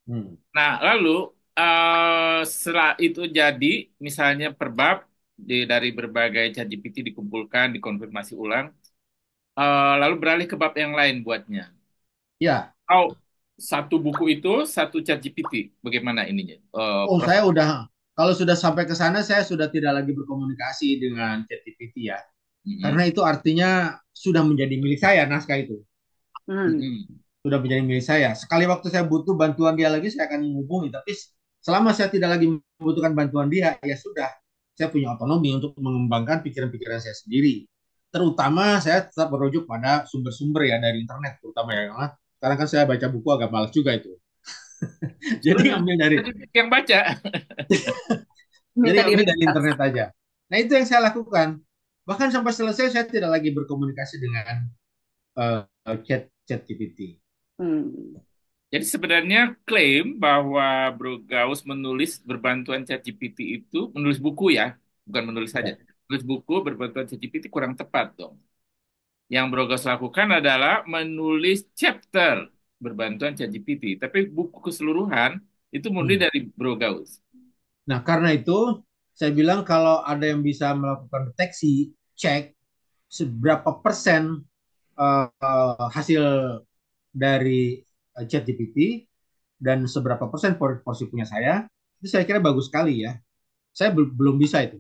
Hmm. Nah, lalu setelah itu jadi, misalnya per bab dari berbagai ChatGPT dikumpulkan, dikonfirmasi ulang, lalu beralih ke bab yang lain buatnya. Ya, Oh, satu buku itu satu ChatGPT, bagaimana ininya? oh Proses. saya udah kalau sudah sampai ke sana saya sudah tidak lagi berkomunikasi dengan ChatGPT ya. Karena Mm-mm. itu artinya sudah menjadi milik saya naskah itu. Hmm. Mm-mm. Sudah menjadi milik saya. Sekali waktu saya butuh bantuan dia lagi saya akan menghubungi, tapi selama saya tidak lagi membutuhkan bantuan dia, ya sudah. Saya punya otonomi untuk mengembangkan pikiran-pikiran saya sendiri. Terutama saya tetap merujuk pada sumber-sumber ya dari internet terutama ya. Karena sekarang kan saya baca buku agak malas juga itu. Jadi Sebenarnya ngambil dari ChatGPT yang baca. jadi Minta ngambil dari diringkas. internet aja. Nah, itu yang saya lakukan. Bahkan sampai selesai saya tidak lagi berkomunikasi dengan chat GPT. Hmm. Jadi sebenarnya klaim bahwa Bro Gauss menulis berbantuan ChatGPT itu, menulis buku ya, bukan menulis saja. Ya. Menulis buku berbantuan ChatGPT kurang tepat dong. Yang Bro Gauss lakukan adalah menulis chapter berbantuan ChatGPT. Tapi buku keseluruhan itu murni Hmm. dari Bro Gauss. Nah, karena itu saya bilang kalau ada yang bisa melakukan deteksi, cek seberapa persen hasil dari ChatGPT dan seberapa persen porsi punya saya, itu saya kira bagus sekali ya. Saya belum bisa itu.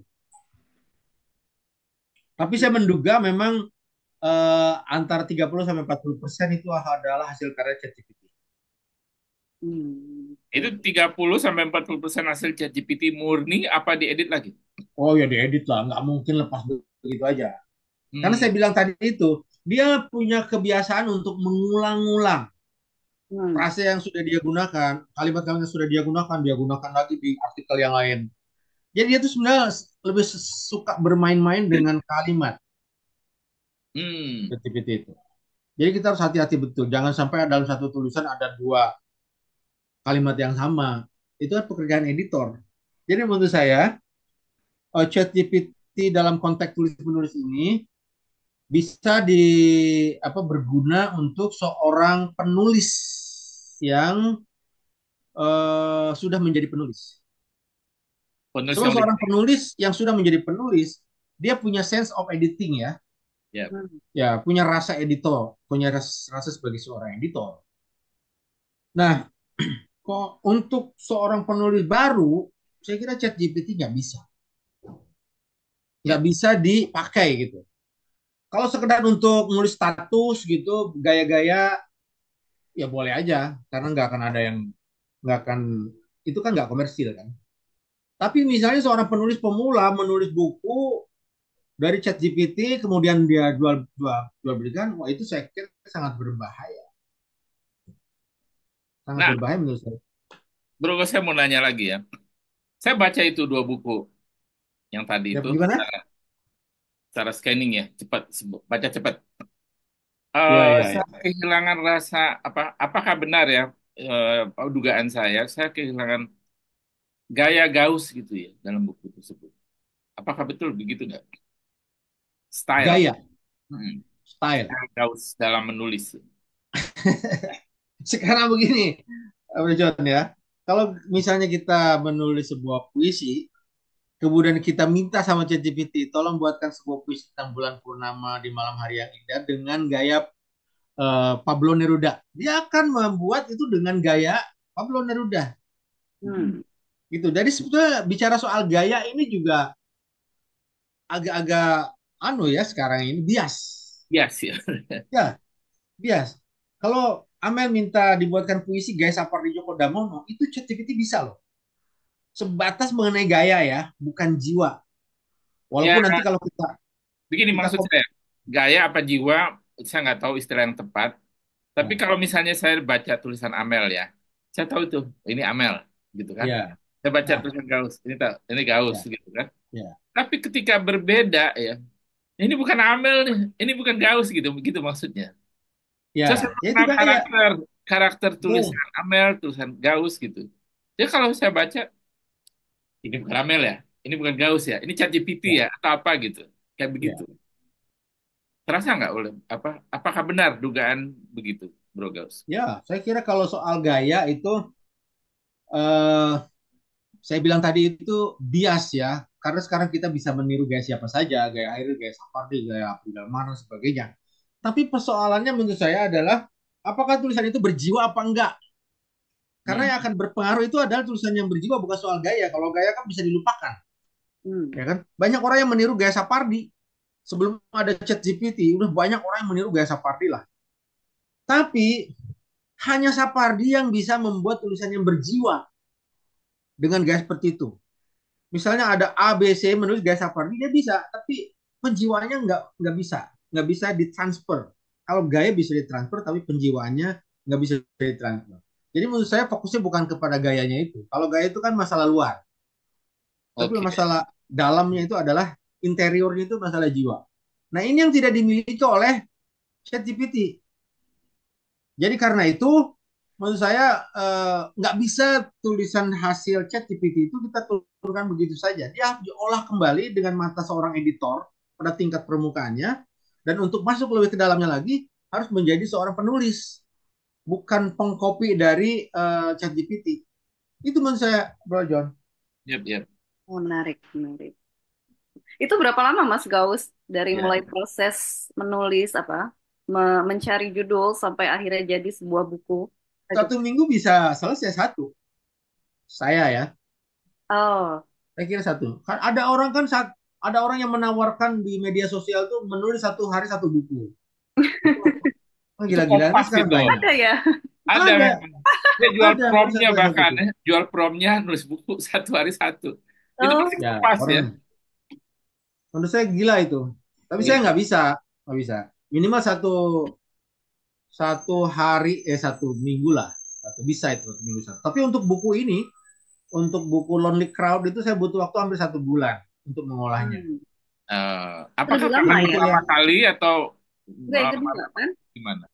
Tapi saya menduga memang antara 30 sampai 40% itu adalah hasil karya ChatGPT. Hmm. Itu 30-40% hasil ChatGPT murni apa diedit lagi? Oh ya diedit lah, nggak mungkin lepas begitu aja. Karena Hmm. saya bilang tadi itu, dia punya kebiasaan untuk mengulang-ulang Hmm. frase yang sudah dia gunakan, kalimat-kalimat yang sudah dia gunakan lagi di artikel yang lain. Jadi dia tuh sebenarnya lebih suka bermain-main dengan kalimat Hmm. GPT itu. Jadi kita harus hati-hati betul. Jangan sampai dalam satu tulisan ada dua kalimat yang sama. Itu kan pekerjaan editor. Jadi menurut saya, ChatGPT dalam konteks tulis menulis ini bisa berguna untuk seorang penulis yang sudah menjadi penulis. Penulis Sebab yang seorang penulis yang sudah menjadi penulis, dia punya sense of editing ya, ya. Hmm. ya punya rasa editor, punya rasa sebagai seorang editor. Nah, kok untuk seorang penulis baru, saya kira ChatGPT nggak bisa dipakai gitu. Kalau sekedar untuk nulis status gitu, gaya-gaya ya boleh aja, karena nggak akan ada yang nggak akan itu kan nggak komersil kan. Tapi misalnya seorang penulis pemula menulis buku dari ChatGPT kemudian dia jual belikan, wah itu saya kira sangat Nah, berbahaya menurut saya. bro, saya mau nanya lagi ya. Saya baca itu dua buku yang tadi Ya, itu gimana? secara scanning ya, cepat, baca cepat. Ya, ya, Saya ya. kehilangan rasa apakah benar ya, dugaan saya kehilangan gaya Gauss gitu ya dalam buku tersebut. Apakah betul begitu nggak? Style, Gaya, hmm, style. style Gauss dalam menulis. Sekarang begini, Bro John ya. Kalau misalnya kita menulis sebuah puisi, kemudian kita minta sama ChatGPT, tolong buatkan sebuah puisi tentang bulan purnama di malam hari yang indah dengan gaya Pablo Neruda. Dia akan membuat itu dengan gaya Pablo Neruda. Hmm. Gitu. Jadi sebetulnya bicara soal gaya ini juga agak-agak ya sekarang ini bias. Iya sih. Ya, bias. Kalau Amel minta dibuatkan puisi gaya Sapardi Djoko Damono, itu ChatGPT bisa loh. Sebatas mengenai gaya ya, bukan jiwa. Ya, Walaupun nanti kalau kita begini kita maksud saya. Gaya apa jiwa, saya nggak tahu istilah yang tepat. Tapi ya, kalau misalnya saya baca tulisan Amel ya, saya tahu itu ini Amel, gitu kan. ya, Saya baca nah, tulisan Gauss, ini Gauss, ya, gitu kan. ya, Tapi ketika berbeda ya, ini bukan Amel nih, ini bukan Gauss gitu, begitu maksudnya. ya, Saya selalu ya itu kenal gaya. karakter, karakter Betul. tulisan Amel, tulisan Gauss gitu. Jadi kalau saya baca, ini bukan Amel ya, ini bukan Gauss ya, ini ChatGPT Ya, ya, atau apa gitu, kayak begitu. ya, Terasa nggak oleh apakah benar dugaan begitu, Bro Gauss? ya. Saya kira kalau soal gaya itu eh, saya bilang tadi itu bias ya. Karena sekarang kita bisa meniru gaya siapa saja, gaya Airi, gaya Sapardi, gaya Abdul Dalmar, dan sebagainya. Tapi persoalannya menurut saya adalah apakah tulisan itu berjiwa apa enggak? Karena Hmm. yang akan berpengaruh itu adalah tulisan yang berjiwa bukan soal gaya. Kalau gaya kan bisa dilupakan, Hmm. ya kan? Banyak orang yang meniru gaya Sapardi. Sebelum ada chat GPT, udah banyak orang yang meniru gaya Sapardi lah. Tapi hanya Sapardi yang bisa membuat tulisan yang berjiwa dengan gaya seperti itu. Misalnya ada A, B, C menulis gaya Sapardi, dia bisa, tapi penjiwaannya nggak bisa, nggak bisa ditransfer. Kalau gaya bisa ditransfer, tapi penjiwaannya nggak bisa ditransfer. Jadi menurut saya fokusnya bukan kepada gayanya itu. Kalau gaya itu kan masalah luar, tapi Oke. masalah dalamnya itu adalah interiornya itu masalah jiwa. Nah ini yang tidak dimiliki oleh ChatGPT. Jadi karena itu menurut saya nggak bisa tulisan hasil ChatGPT itu kita turunkan begitu saja. Dia harus diolah kembali dengan mata seorang editor pada tingkat permukaannya dan untuk masuk lebih ke dalamnya lagi harus menjadi seorang penulis, bukan pengcopy dari ChatGPT. Itu menurut saya, Bro John. Yap, yap. Oh, menarik, menarik. Itu berapa lama Mas Gaus dari Ya. mulai proses menulis apa, mencari judul sampai akhirnya jadi sebuah buku? Aduh. 1 minggu bisa selesai satu. Saya ya, Oh, saya kira satu. Kan ada orang yang menawarkan di media sosial tuh menulis 1 hari 1 buku. Itu Itu gila-gilaan kan kompas sekarang itu. banyak. ada ya? Ada Ada, memang. Dia jual ada menulis promnya 1 hari 1 bahkan buku. ya. Jual promnya nulis buku 1 hari 1. Itu pasti Oh, Ya, kompas ya. orang menurut saya gila itu. Tapi saya Iya. nggak bisa. Minimal satu satu hari 1 minggu lah. Bisa itu 1 minggu satu. Tapi untuk buku ini, untuk buku Lonely Crowd itu saya butuh waktu hampir 1 bulan untuk mengolahnya. hmm. Eh, Itu apakah lebih karena lama Dengan ya? metode pertama yang kali atau Enggak yang Lama kedua kan? gimana?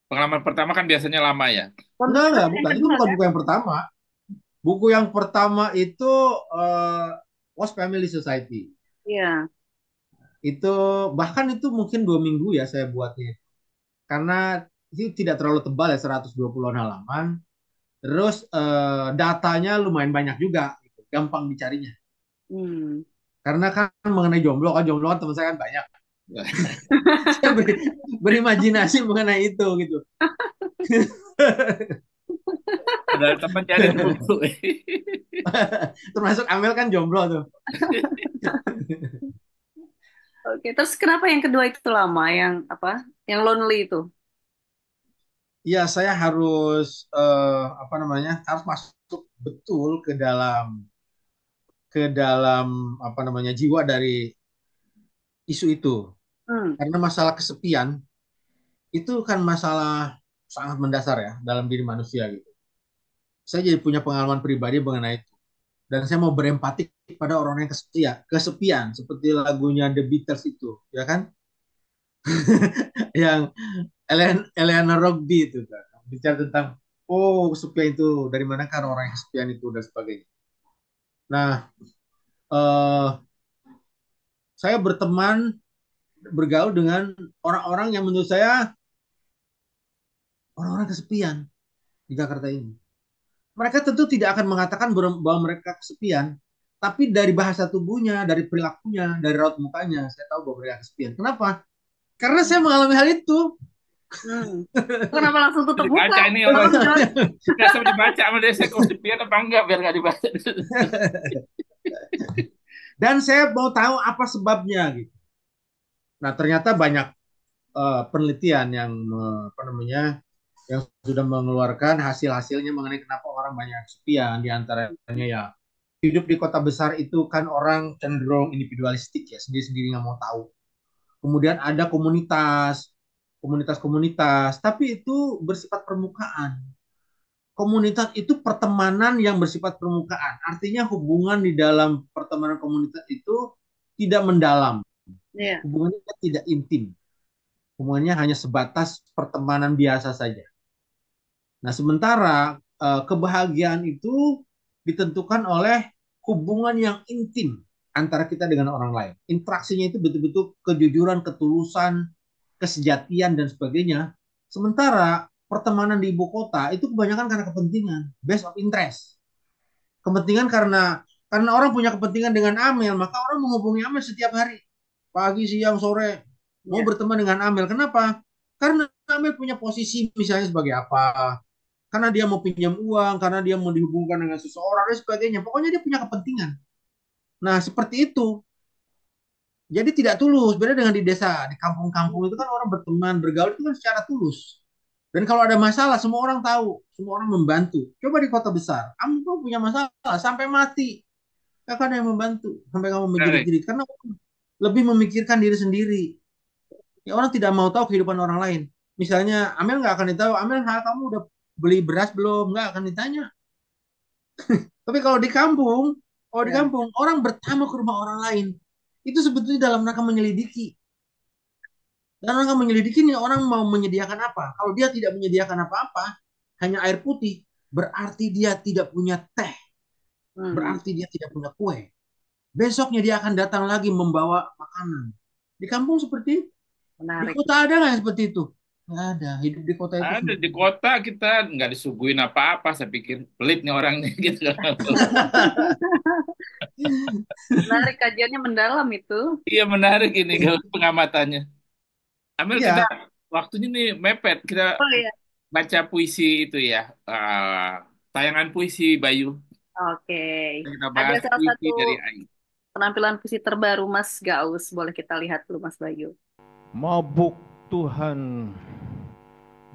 Pengalaman pertama kan biasanya lama ya. Enggak, Konteksnya yang bukan. Itu kedua bukan kan? buku yang pertama. Buku yang pertama itu eh, Was Family Society. Iya. Itu bahkan itu mungkin 2 minggu ya saya buatnya. Karena itu tidak terlalu tebal ya, 120-an halaman. Terus datanya lumayan banyak juga, gitu. Gampang dicarinya. Hmm. Karena kan mengenai jomblo kan teman saya kan banyak. Saya berimajinasi mengenai itu gitu. Ada teman cari buku. Termasuk Amel kan jomblo tuh. Oke, terus kenapa yang kedua itu lama? Yang apa? Yang lonely itu? Iya, saya harus apa namanya? Harus masuk betul ke dalam apa namanya jiwa dari isu itu. Hmm. Karena masalah kesepian itu kan masalah sangat mendasar ya dalam diri manusia gitu. Saya jadi punya pengalaman pribadi mengenai itu. Dan saya mau berempati pada orang yang kesepian seperti lagunya The Beatles itu, ya kan? Yang Eleanor Rigby itu kan. Bicara tentang oh kesepian itu dari mana kan orang yang kesepian itu dan sebagainya. Nah, eh, saya bergaul dengan orang-orang yang menurut saya orang-orang kesepian di Jakarta ini. Mereka tentu tidak akan mengatakan bahwa mereka kesepian, tapi dari bahasa tubuhnya, dari perilakunya, dari raut mukanya, saya tahu bahwa mereka kesepian. Kenapa? Karena saya mengalami hal itu. Hmm. Kenapa langsung tutup muka? Dibaca ini apa? Tolong jawab. Nggak sampai dibaca sama dia saya kesepian apa enggak biar nggak dibaca. Dan saya mau tahu apa sebabnya gitu. Nah, ternyata banyak penelitian yang apa namanya yang sudah mengeluarkan hasil-hasilnya mengenai kenapa orang banyak kesepian, di antaranya ya hidup di kota besar itu kan orang cenderung individualistik ya, sendiri-sendiri nggak mau tahu. Kemudian ada komunitas-komunitas, tapi itu bersifat permukaan. Komunitas itu pertemanan yang bersifat permukaan. Artinya hubungan di dalam pertemanan komunitas itu tidak mendalam, Iya. hubungannya tidak intim, hubungannya hanya sebatas pertemanan biasa saja. Nah, sementara kebahagiaan itu ditentukan oleh hubungan yang intim antara kita dengan orang lain. Interaksinya itu betul-betul kejujuran, ketulusan, kesejatian, dan sebagainya. Sementara pertemanan di ibu kota itu kebanyakan karena kepentingan, based of interest. Kepentingan karena orang punya kepentingan dengan Amel, maka orang menghubungi Amel setiap hari. Pagi, siang, sore, mau Iya. berteman dengan Amel. Kenapa? Karena Amel punya posisi misalnya sebagai apa, karena dia mau pinjam uang, karena dia mau dihubungkan dengan seseorang dan sebagainya. Pokoknya dia punya kepentingan. Nah, seperti itu. Jadi tidak tulus. Beda dengan di desa, di kampung-kampung itu kan orang berteman, bergaul itu kan secara tulus. Dan kalau ada masalah, semua orang tahu, semua orang membantu. Coba di kota besar, kamu tuh punya masalah sampai mati, kakak ada yang membantu, sampai kamu Menarik. menjerit-jerit karena orang lebih memikirkan diri sendiri. Ya orang tidak mau tahu kehidupan orang lain. Misalnya, Amel nggak akan ditahu, Amel, kamu udah beli beras belum? Nggak akan ditanya. Tapi Iya. kalau di kampung orang bertamu ke rumah orang lain. Itu sebetulnya dalam rangka menyelidiki. Dalam rangka menyelidiki nih orang mau menyediakan apa. Kalau dia tidak menyediakan apa-apa, hanya air putih, berarti dia tidak punya teh, Hmm. berarti dia tidak punya kue. Besoknya dia akan datang lagi membawa makanan. Di kampung seperti itu. Di Menarik. kota ada nggak yang seperti itu? Nggak ada. Hidup di kota itu Ada sudah. di kota kita nggak disuguhin apa-apa. Saya pikir pelit nih orangnya gitu. Menarik, kajiannya mendalam itu. Iya menarik ini kalau pengamatannya. Amel kita Iya, waktunya nih mepet. Kita Oh iya. baca puisi itu ya. Tayangan puisi Bayu. Oke. Kita Ada bahas salah puisi satu dari Ai. penampilan puisi terbaru Mas Gaus. Boleh kita lihat dulu Mas Bayu. Mabuk Tuhan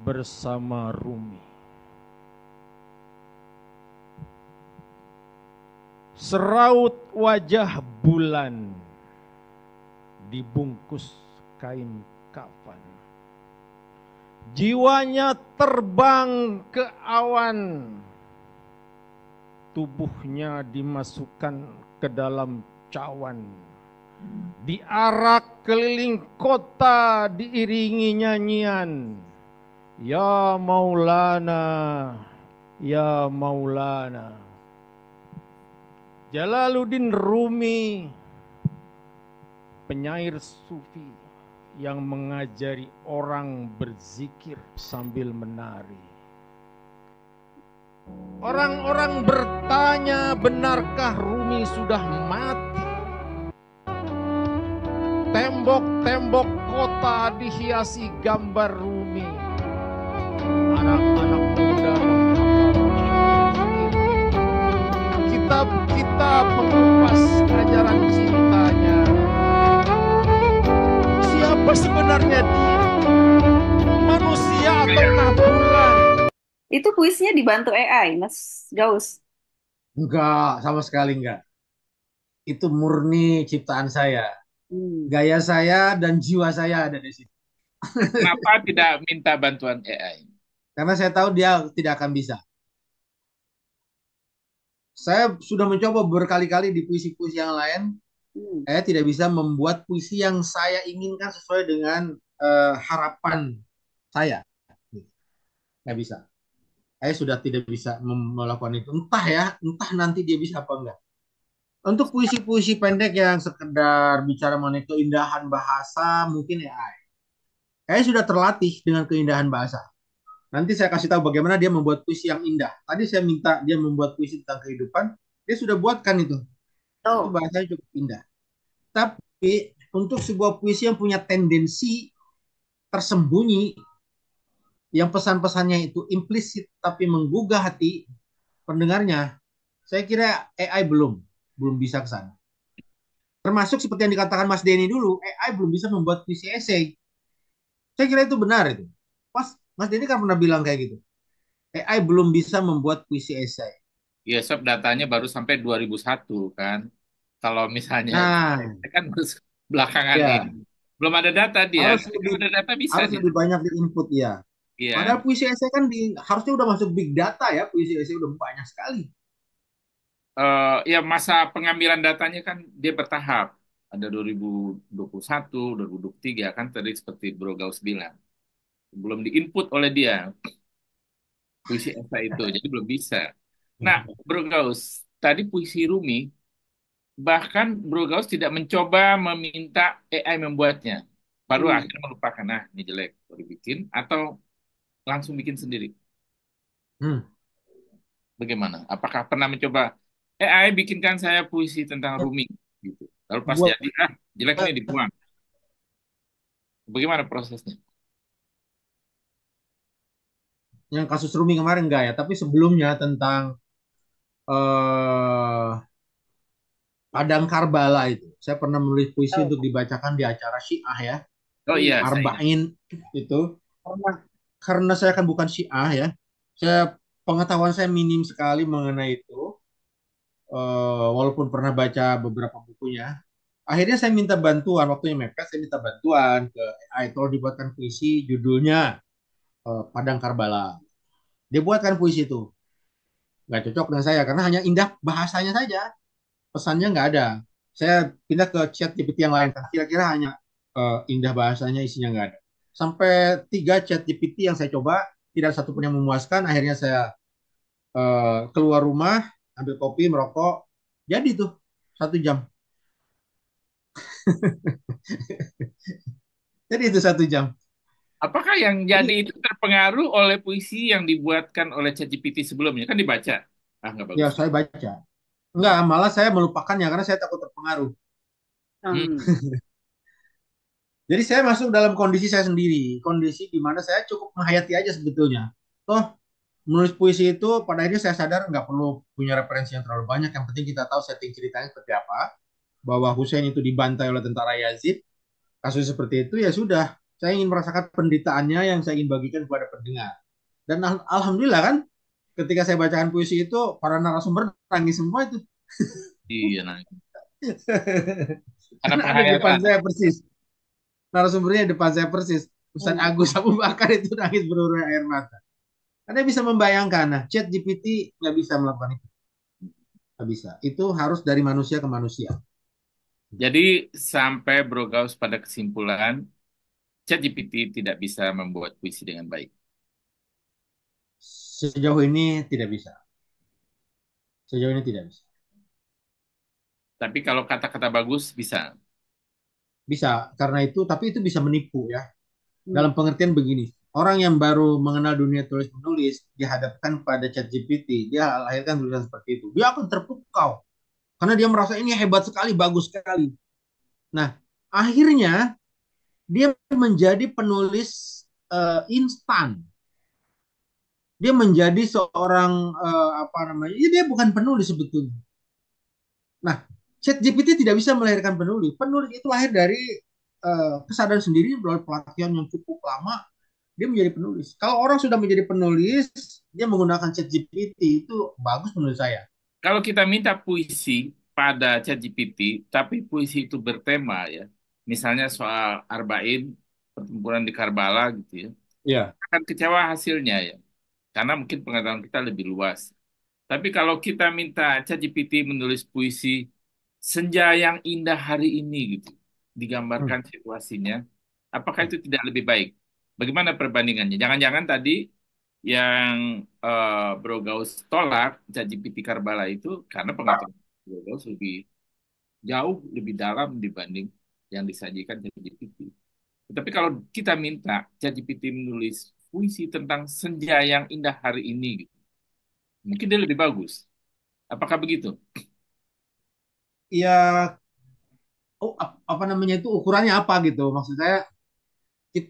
bersama Rumi. Seraut wajah bulan dibungkus kain kafan. Jiwanya terbang ke awan. Tubuhnya dimasukkan ke dalam cawan. Diarak keliling kota diiringi nyanyian, Ya Maulana, Ya Maulana. Jalaluddin Rumi, penyair sufi yang mengajari orang berzikir sambil menari. Orang-orang bertanya, benarkah Rumi sudah mati? Tembok-tembok kota dihiasi gambar Rumi. Anak-anak muda kitab-kitab mengupas ajaran cintanya. Siapa sebenarnya dia? Manusia ataukah bulan? Itu puisinya dibantu AI, Mas Gaus. Enggak, sama sekali enggak. Itu murni ciptaan saya. Gaya saya dan jiwa saya ada di situ. Kenapa tidak minta bantuan AI? Karena saya tahu dia tidak akan bisa. Saya sudah mencoba berkali-kali di puisi-puisi yang lain. Saya tidak bisa membuat puisi yang saya inginkan sesuai dengan harapan saya. Nggak bisa. Saya sudah tidak bisa melakukan itu. Entah nanti dia bisa apa enggak. Untuk puisi-puisi pendek yang sekedar bicara mengenai keindahan bahasa, mungkin AI. Saya sudah terlatih dengan keindahan bahasa. Nanti saya kasih tahu bagaimana dia membuat puisi yang indah. Tadi saya minta dia membuat puisi tentang kehidupan, dia sudah buatkan itu. Itu bahasanya cukup indah. Tapi untuk sebuah puisi yang punya tendensi tersembunyi, yang pesan-pesannya itu implisit tapi menggugah hati pendengarnya, saya kira AI belum bisa ke sana. Termasuk seperti yang dikatakan Mas Denny dulu, AI belum bisa membuat puisi esai. Saya kira itu benar itu. Mas Denny kan pernah bilang kayak gitu. AI belum bisa membuat puisi esai. Ya, sob datanya baru sampai 2001 kan. Kalau misalnya Nah, kan belakangan ya ini belum ada data dia. harus Ketika lebih ada data bisa harus dia. lebih banyak di input ya. Iya. Padahal puisi esai kan harusnya udah masuk big data ya, puisi esai udah banyak sekali. Ya masa pengambilan datanya kan dia bertahap. Ada 2021, 2023 kan tadi seperti Bro Gaus bilang. Belum diinput oleh dia puisi esai itu, jadi belum bisa. Nah, Bro Gaus, tadi puisi Rumi, bahkan Bro Gaus tidak mencoba meminta AI membuatnya. Baru akhirnya melupakan, nah ini jelek, baru bikin, atau langsung bikin sendiri. Hmm. Bagaimana? Apakah pernah mencoba AI bikinkan saya puisi tentang Rumi gitu. Lalu pas Buat jadi jelek ini dibuang. Bagaimana prosesnya? yang kasus Rumi kemarin enggak ya, tapi sebelumnya tentang eh Padang Karbala itu. Saya pernah menulis puisi untuk dibacakan di acara Syiah ya, Oh iya, saya ingat. Arba'in itu. Karena saya kan bukan Syiah ya, pengetahuan saya minim sekali mengenai itu. Walaupun pernah baca beberapa bukunya, akhirnya saya minta bantuan waktunya mepet. Saya minta bantuan ke AI, tolong dibuatkan puisi judulnya Padang Karbala. Dia buatkan puisi itu, nggak cocok dengan saya karena hanya indah bahasanya saja, pesannya nggak ada. Saya pindah ke chat GPT yang lain, kira-kira hanya indah bahasanya, isinya nggak ada. Sampai 3 chat GPT yang saya coba, tidak satu pun yang memuaskan. Akhirnya saya keluar rumah, ambil kopi, merokok, jadi tuh 1 jam. Jadi itu 1 jam. Apakah yang Jadi jadi itu terpengaruh oleh puisi yang dibuatkan oleh ChatGPT sebelumnya? Kan dibaca. Ah, nggak ya bagus. saya baca. Enggak, malah saya melupakannya karena saya takut terpengaruh. Hmm. Jadi saya masuk dalam kondisi saya sendiri, kondisi di mana saya cukup menghayati aja sebetulnya. Toh menulis puisi itu pada akhirnya saya sadar nggak perlu punya referensi yang terlalu banyak. Yang penting kita tahu setting ceritanya seperti apa. Bahwa Hussein itu dibantai oleh tentara Yazid. Kasus seperti itu ya sudah. Saya ingin merasakan penderitaannya yang saya ingin bagikan kepada pendengar. Dan alhamdulillah kan, ketika saya bacakan puisi itu, para narasumber nangis semua itu. Iya, nah. Karena Ada di depan penghayatan. saya persis. Narasumbernya di depan saya persis. Ustaz Agus Abu Bakar itu nangis berurai air mata. Anda bisa membayangkan, nah, Chat GPT nggak bisa melakukan itu. Nggak bisa. Itu harus dari manusia ke manusia. Jadi sampai Bro Gauss pada kesimpulan ChatGPT tidak bisa membuat puisi dengan baik. Sejauh ini tidak bisa. Sejauh ini tidak bisa. Tapi kalau kata-kata bagus bisa. Bisa, karena itu, tapi itu bisa menipu ya. Hmm. Dalam pengertian begini, orang yang baru mengenal dunia tulis menulis dihadapkan pada ChatGPT, dia lahirkan tulisan seperti itu, dia akan terpukau karena dia merasa ini hebat sekali, bagus sekali. Nah, akhirnya dia menjadi penulis instan. Dia menjadi seorang apa namanya? Ya, dia bukan penulis sebetulnya. Nah, ChatGPT tidak bisa melahirkan penulis. Penulis itu lahir dari kesadaran sendiri melalui pelatihan yang cukup lama. Dia menjadi penulis. Kalau orang sudah menjadi penulis, dia menggunakan ChatGPT itu bagus menurut saya. Kalau kita minta puisi pada ChatGPT, tapi puisi itu bertema ya, misalnya soal Arba'in, pertempuran di Karbala gitu ya, Ya. akan kecewa hasilnya ya, karena mungkin pengetahuan kita lebih luas. Tapi kalau kita minta ChatGPT menulis puisi senja yang indah hari ini gitu, Hmm. digambarkan situasinya, apakah itu tidak lebih baik? Bagaimana perbandingannya? Jangan-jangan tadi yang Bro Gauss tolak ChatGPT Karbala itu karena pengetahuan Bro Gauss lebih jauh lebih dalam dibanding yang disajikan ChatGPT. Tapi kalau kita minta ChatGPT menulis puisi tentang senja yang indah hari ini, gitu, mungkin dia lebih bagus. Apakah begitu? Ya, oh, apa namanya itu ukurannya apa gitu? Maksud saya,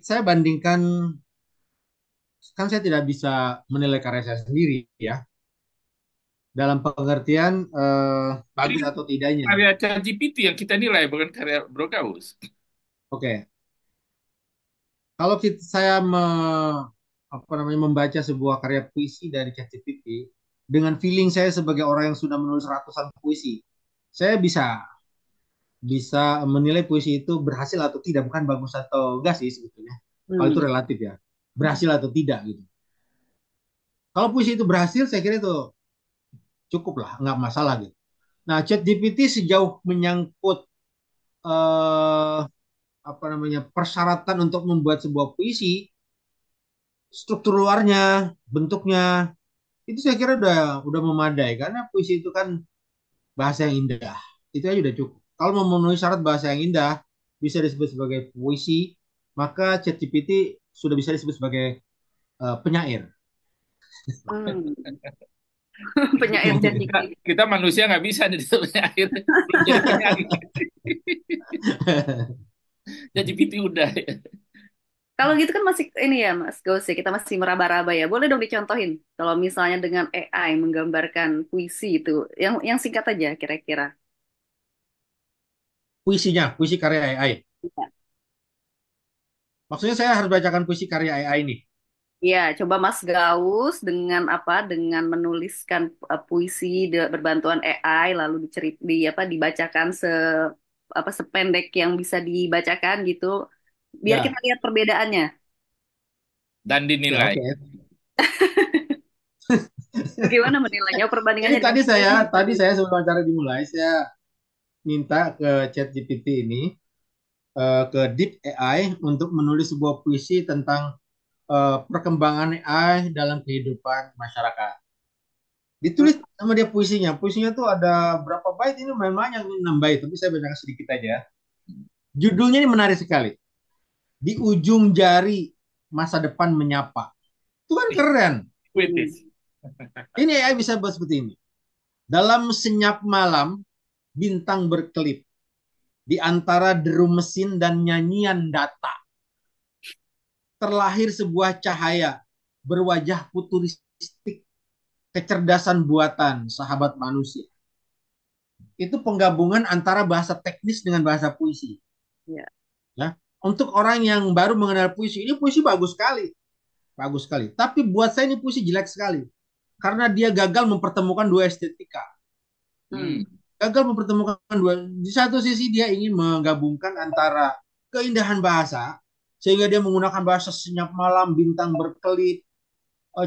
saya bandingkan, kan saya tidak bisa menilai karya saya sendiri ya. Dalam pengertian Ini bagus kan atau tidaknya. karya ChatGPT yang kita nilai, bukan karya Bro Gauss. Oke, kalau saya apa namanya membaca sebuah karya puisi dari ChatGPT dengan feeling saya sebagai orang yang sudah menulis ratusan puisi, saya bisa bisa menilai puisi itu berhasil atau tidak, bukan bagus atau enggak sih sebetulnya. Kalau itu Hmm. relatif ya, berhasil atau tidak gitu. Kalau puisi itu berhasil, saya kira itu cukup lah, nggak masalah gitu. Nah, ChatGPT sejauh menyangkut eh, apa namanya persyaratan untuk membuat sebuah puisi, struktur luarnya, bentuknya, itu saya kira udah memadai karena puisi itu kan bahasa yang indah. Itu aja udah cukup. Kalau mau memenuhi syarat bahasa yang indah, bisa disebut sebagai puisi, maka ChatGPT sudah bisa disebut sebagai penyair. Hmm. Penyair Kita, ChatGPT. kita manusia nggak bisa nih akhirnya belum jadi penyanyi. ChatGPT udah ya. Kalau gitu kan masih ini ya Mas Gauss ya, kita masih meraba-raba ya. Boleh dong dicontohin kalau misalnya dengan AI menggambarkan puisi itu, yang singkat aja kira-kira. Puisinya, puisi karya AI. Maksudnya saya harus bacakan puisi karya AI ini. Ya, coba Mas Gaus dengan apa? Dengan menuliskan puisi berbantuan AI lalu di apa dibacakan apa sependek yang bisa dibacakan gitu. Biar kita Ya, lihat perbedaannya. Dan ya dinilai. oke. Bagaimana menilainya? Jadi Perbandingannya dengan tadi AI saya, seperti tadi itu. saya sebelum acara dimulai, saya minta ke ChatGPT ini, ke Deep AI untuk menulis sebuah puisi tentang perkembangan AI dalam kehidupan masyarakat. Ditulis sama dia puisinya. Puisinya tuh ada berapa bait ini lumayan banyak, 6 bait, tapi saya bacakan sedikit aja. Judulnya ini menarik sekali. Di ujung jari masa depan menyapa. Itu kan keren. Hmm. Kritis. Ini AI bisa buat seperti ini. Dalam senyap malam, bintang berkelip. Di antara deru mesin dan nyanyian data, terlahir sebuah cahaya berwajah futuristik, kecerdasan buatan sahabat manusia. Itu penggabungan antara bahasa teknis dengan bahasa puisi. Ya. Ya, untuk orang yang baru mengenal puisi, ini puisi bagus sekali. Tapi buat saya ini puisi jelek sekali, karena dia gagal mempertemukan dua estetika. Hmm. Hmm. Gagal mempertemukan dua. Di satu sisi dia ingin menggabungkan antara keindahan bahasa, sehingga dia menggunakan bahasa senyap malam, bintang berkelip,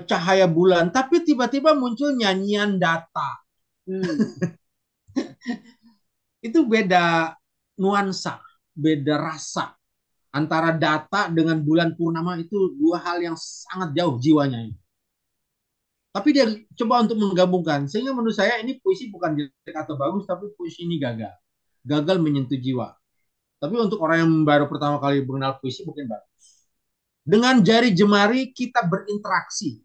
cahaya bulan, tapi tiba-tiba muncul nyanyian data. Hmm. Itu beda, nuansa, beda rasa antara data dengan bulan purnama itu dua hal yang sangat jauh jiwanya. Tapi dia coba untuk menggabungkan. Sehingga menurut saya ini puisi bukan jelek atau bagus, tapi puisi ini gagal. Gagal menyentuh jiwa. Tapi untuk orang yang baru pertama kali mengenal puisi mungkin bagus. Dengan jari jemari kita berinteraksi.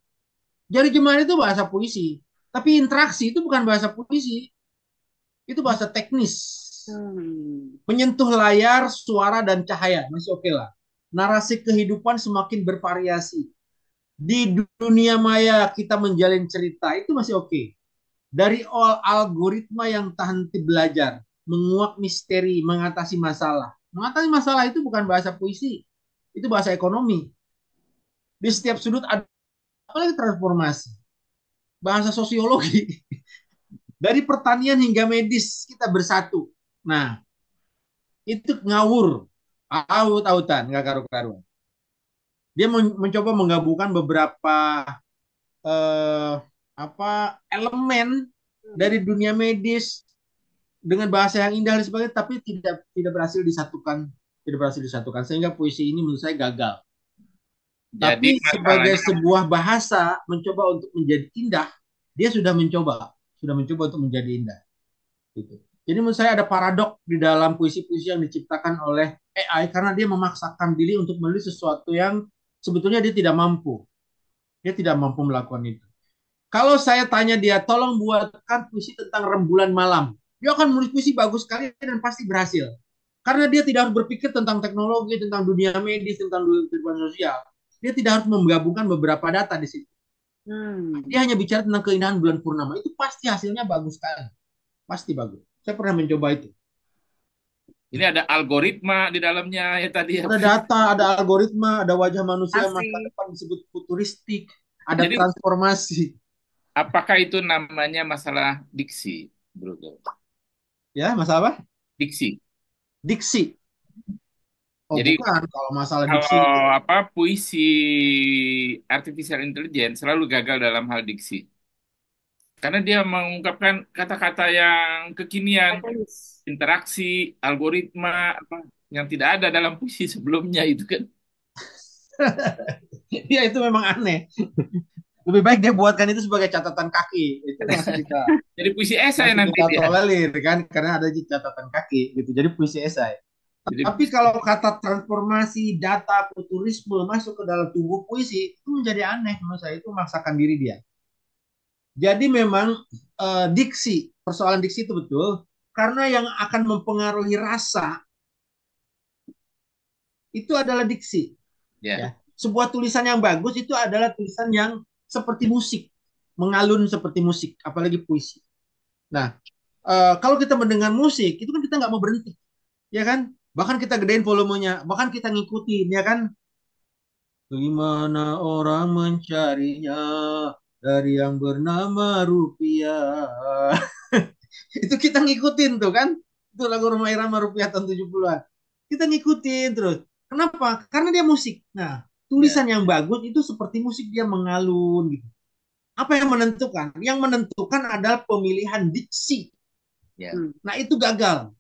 Jari jemari itu bahasa puisi. Tapi interaksi itu bukan bahasa puisi. Itu bahasa teknis. Menyentuh layar, suara, dan cahaya. Masih oke lah. Narasi kehidupan semakin bervariasi. Di dunia maya kita menjalin cerita. Itu masih oke. Dari algoritma yang tak henti belajar. Menguak misteri, mengatasi masalah. Mengatasi masalah itu bukan bahasa puisi. Itu bahasa ekonomi. Di setiap sudut ada apalagi transformasi. Bahasa sosiologi. Dari pertanian hingga medis kita bersatu. Nah, itu ngawur. Aut-autan, nggak karu-karuan. Dia mencoba menggabungkan beberapa eh, elemen dari dunia medis dengan bahasa yang indah dan sebagainya, tapi tidak berhasil disatukan, sehingga puisi ini menurut saya gagal. Jadi Tapi sebagai masalahnya, sebuah bahasa mencoba untuk menjadi indah, dia sudah mencoba untuk menjadi indah. Gitu. Jadi menurut saya ada paradok di dalam puisi-puisi yang diciptakan oleh AI karena dia memaksakan diri untuk menulis sesuatu yang sebetulnya dia tidak mampu. Dia tidak mampu melakukan itu. Kalau saya tanya dia, tolong buatkan puisi tentang rembulan malam. Dia akan menulis puisi bagus sekali dan pasti berhasil. Karena dia tidak harus berpikir tentang teknologi, tentang dunia medis, tentang dunia kehidupan sosial. Dia tidak harus menggabungkan beberapa data di situ. Dia hanya bicara tentang keindahan bulan purnama. Itu pasti hasilnya bagus sekali. Pasti bagus. Saya pernah mencoba itu. ini ada algoritma di dalamnya ya tadi ya. Ada data, ada algoritma, ada wajah manusia masa Asik. depan disebut futuristik, ada Jadi transformasi. apakah itu namanya masalah diksi, Bro? Ya, masalah apa? Diksi. Diksi. Oh, Jadi bukan. Kalau masalah diksi, kalau apa puisi artificial intelligence selalu gagal dalam hal diksi. Karena dia mengungkapkan kata-kata yang kekinian, Akademis. interaksi, algoritma, apa yang tidak ada dalam puisi sebelumnya itu kan. ya itu memang aneh. Lebih baik dia buatkan itu sebagai catatan kaki. Itu Jadi puisi esai masih nanti kita dia. tolerir kan, karena ada catatan kaki gitu. Jadi puisi esai. Jadi Tapi kalau kata transformasi, data, futurisme masuk ke dalam tubuh puisi, itu menjadi aneh menurut saya. Itu memaksakan diri dia. Jadi memang diksi, persoalan diksi itu betul, karena yang akan mempengaruhi rasa itu adalah diksi. ya. Ya, sebuah tulisan yang bagus itu adalah tulisan yang seperti musik, mengalun seperti musik, apalagi puisi. Nah, kalau kita mendengar musik, itu kan kita nggak mau berhenti, ya kan? Bahkan kita gedein volumenya, bahkan kita ngikutin, ya kan? Gimana orang mencarinya dari yang bernama rupiah. Itu kita ngikutin tuh kan. Itu lagu Rhoma Irama Rupiah tahun 70-an. Kita ngikutin terus. Kenapa? Karena dia musik. Nah, Ya. tulisan yang bagus itu seperti musik, dia mengalun gitu. Apa yang menentukan? Yang menentukan adalah pemilihan diksi. Ya. Nah, itu gagal.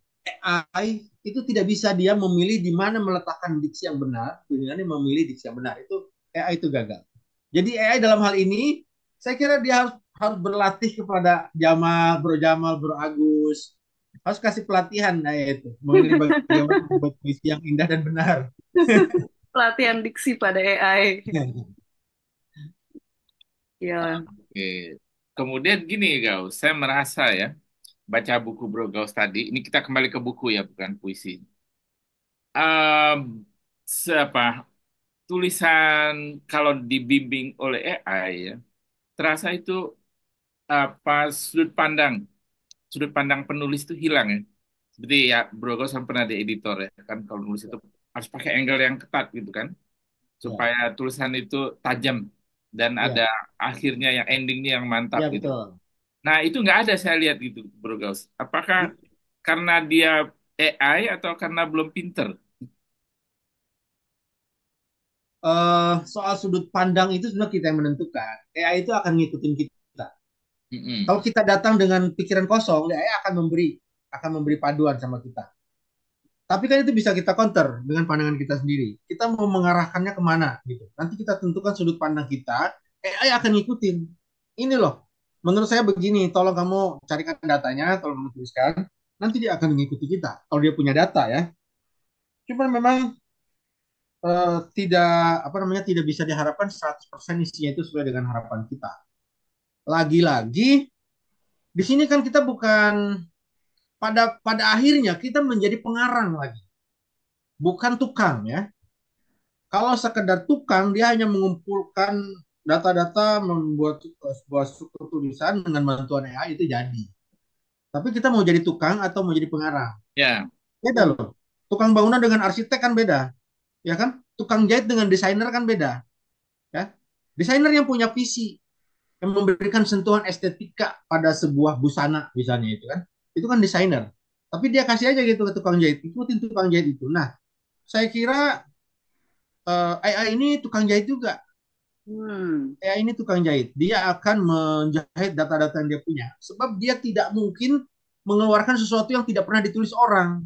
AI itu tidak bisa dia memilih di mana meletakkan diksi yang benar, dengan memilih diksi yang benar. Itu AI itu gagal. Jadi AI dalam hal ini saya kira dia harus berlatih kepada Jamal, Bro Agus. Harus kasih pelatihan itu, memilih bagaimana membuat puisi yang indah dan benar. Pelatihan diksi pada AI. Ya. Oke. Kemudian gini, Gaus, saya merasa ya, baca buku Bro Gaus tadi, ini kita kembali ke buku ya, bukan puisi. Em, Siapa tulisan kalau dibimbing oleh AI ya, terasa itu apa sudut pandang penulis itu hilang ya. Seperti ya Bro Gaus kan pernah di editor ya, kan kalau nulis itu harus pakai angle yang ketat gitu kan, Ya, supaya tulisan itu tajam dan ada ya, akhirnya yang endingnya yang mantap ya gitu. betul. Nah, itu nggak ada saya lihat gitu, Bro Gaus. Apakah karena dia AI atau karena belum pinter? Soal sudut pandang itu sebenarnya kita yang menentukan. AI itu akan ngikutin kita. Mm-mm. Kalau kita datang dengan pikiran kosong, AI akan memberi paduan sama kita. Tapi kan itu bisa kita counter dengan pandangan kita sendiri. Kita mau mengarahkannya kemana gitu. Nanti kita tentukan sudut pandang kita, AI akan ngikutin. Ini loh, menurut saya begini, tolong kamu carikan datanya, tolong kamu tuliskan, nanti dia akan mengikuti kita. Kalau dia punya data ya. Cuma memang tidak apa namanya tidak bisa diharapkan 100% isinya itu sesuai dengan harapan kita. Lagi-lagi di sini kan kita bukan pada akhirnya kita menjadi pengarang lagi, bukan tukang ya. Kalau sekedar tukang, dia hanya mengumpulkan data-data, membuat sebuah struktur tulisan dengan bantuan AI itu jadi. Tapi kita mau jadi tukang atau mau jadi pengarang? Ya, Beda loh. Tukang bangunan dengan arsitek kan beda, ya kan? Tukang jahit dengan desainer kan beda, ya. Desainer yang punya visi, yang memberikan sentuhan estetika pada sebuah busana misalnya itu kan desainer. Tapi dia kasih aja gitu ke tukang jahit, ikutin tukang jahit itu. Nah, saya kira AI ini tukang jahit juga. Hmm. AI ini tukang jahit. Dia akan menjahit data-data yang dia punya. Sebab dia tidak mungkin mengeluarkan sesuatu yang tidak pernah ditulis orang.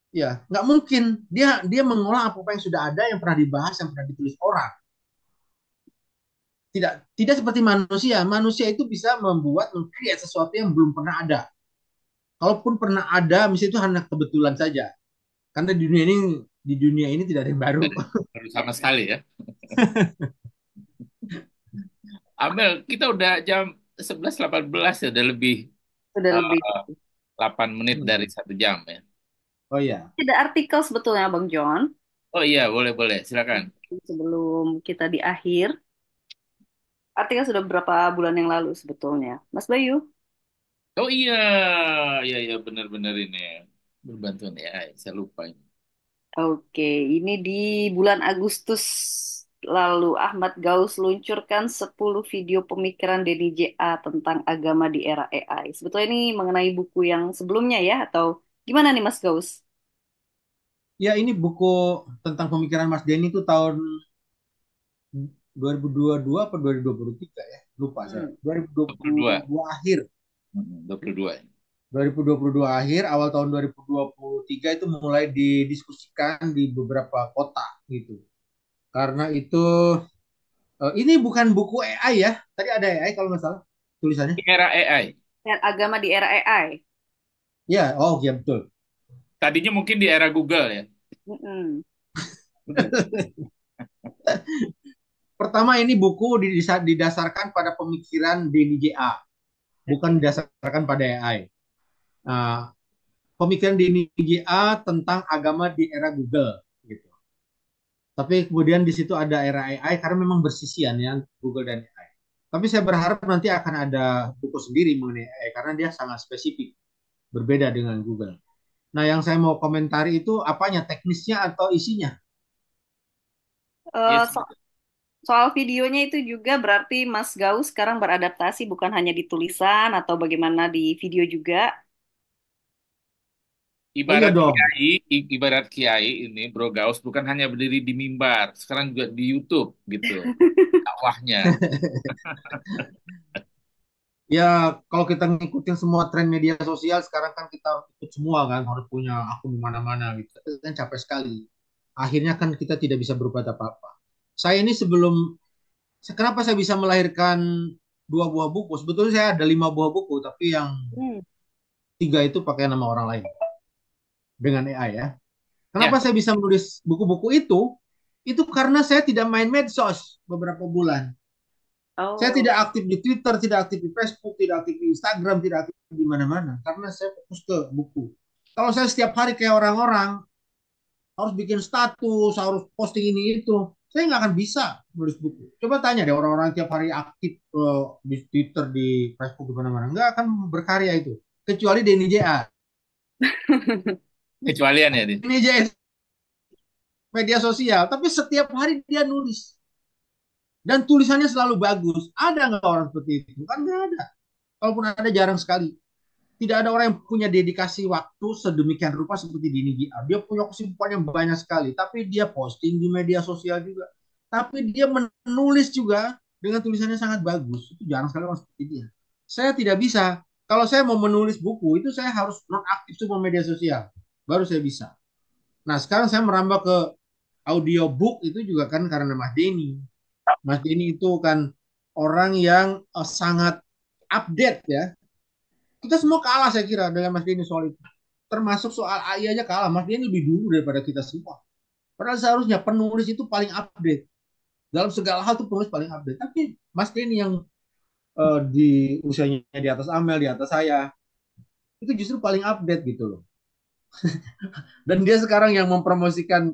Ya, nggak mungkin. Dia mengolah apa yang sudah ada, yang pernah dibahas, yang pernah ditulis orang. Tidak seperti manusia. Manusia itu bisa membuat, meng-create sesuatu yang belum pernah ada. Kalaupun pernah ada, misalnya itu hanya kebetulan saja. Karena di dunia ini tidak ada yang baru. baru sama sekali ya. Amel, kita udah jam 11.18 ya, udah lebih Sudah lebih. eh, 8 menit dari 1 jam ya. Oh iya. Ada artikel sebetulnya Bang John, Oh iya, boleh, silakan. sebelum kita di akhir. Artikel sudah beberapa bulan yang lalu sebetulnya. Mas Bayu? Oh iya, iya benar-benar ini berbantuan AI, saya lupa ini. Oke, ini di bulan Agustus lalu Ahmad Gaus luncurkan 10 video pemikiran Denny JA tentang agama di era AI. Sebetulnya ini mengenai buku yang sebelumnya ya, atau gimana nih Mas Gaus? Ya, ini buku tentang pemikiran Mas Denny itu tahun 2022 atau 2023 ya, lupa saya. Hmm. 22. 2022 akhir. 22. 2022 akhir, awal tahun 2023 itu mulai didiskusikan di beberapa kota gitu. Karena itu ini bukan buku AI ya. Tadi ada AI kalau nggak salah tulisannya. Era AI. Dan agama di era AI. Ya, oh ya betul. Tadinya mungkin di era Google ya. Mm-mm. Pertama ini buku didasarkan pada pemikiran Denny JA, bukan didasarkan pada AI. Nah, pemikiran Denny JA tentang agama di era Google gitu. Tapi kemudian di situ ada era AI karena memang bersisian ya Google dan AI. Tapi saya berharap nanti akan ada buku sendiri mengenai AI karena dia sangat spesifik, berbeda dengan Google. Nah, yang saya mau komentari itu apanya, teknisnya atau isinya? Eh, Yes. so- Soal videonya itu juga berarti Mas Gaus sekarang beradaptasi bukan hanya di tulisan atau bagaimana di video juga. Oh iya Ibarat dong. kiai, ibarat kiai ini Bro Gaus bukan hanya berdiri di mimbar, sekarang juga di YouTube gitu dakwahnya. Ya, kalau kita ngikutin semua tren media sosial sekarang kan kita harus ikut semua kan, harus punya akun di mana-mana gitu. Itu kan capek sekali. Akhirnya kan kita tidak bisa berbuat apa-apa. Saya ini kenapa saya bisa melahirkan 2 buah buku? Sebetulnya saya ada 5 buah buku, tapi yang Hmm. 3 itu pakai nama orang lain dengan AI ya. Ya, Kenapa saya bisa menulis buku-buku itu? Itu karena saya tidak main medsos beberapa bulan. Saya Oh. tidak aktif di Twitter, tidak aktif di Facebook, tidak aktif di Instagram, tidak aktif di mana-mana. Karena saya fokus ke buku. Kalau saya setiap hari kayak orang-orang, harus bikin status, harus posting ini itu, saya nggak akan bisa nulis buku. Coba tanya deh orang-orang tiap hari aktif di Twitter, di Facebook, di mana-mana. Nggak akan berkarya itu. Kecuali Denny JA. kecualian ya, Din. Denny JA media sosial, tapi setiap hari dia nulis. Dan tulisannya selalu bagus. Ada nggak orang seperti itu? Kan nggak ada. Kalaupun ada, jarang sekali. Tidak ada orang yang punya dedikasi waktu sedemikian rupa seperti Dini GR. Dia punya kesibukan yang banyak sekali, tapi dia posting di media sosial juga. Tapi dia menulis juga dengan tulisannya sangat bagus. Itu jarang sekali orang seperti dia. Saya tidak bisa. Kalau saya mau menulis buku, itu saya harus nonaktif semua media sosial. baru saya bisa. Nah, sekarang saya merambah ke audiobook itu juga kan karena Mas Denny. Mas Denny itu kan orang yang sangat update ya. Kita semua kalah saya kira dengan Mas Denny soal itu. Termasuk soal AI aja kalah. Mas Denny lebih dulu daripada kita semua. Padahal seharusnya penulis itu paling update. Dalam segala hal tuh penulis paling update. Tapi Mas Denny yang di usianya di atas Amel, di atas saya, itu justru paling update gitu loh. Dan dia sekarang yang mempromosikan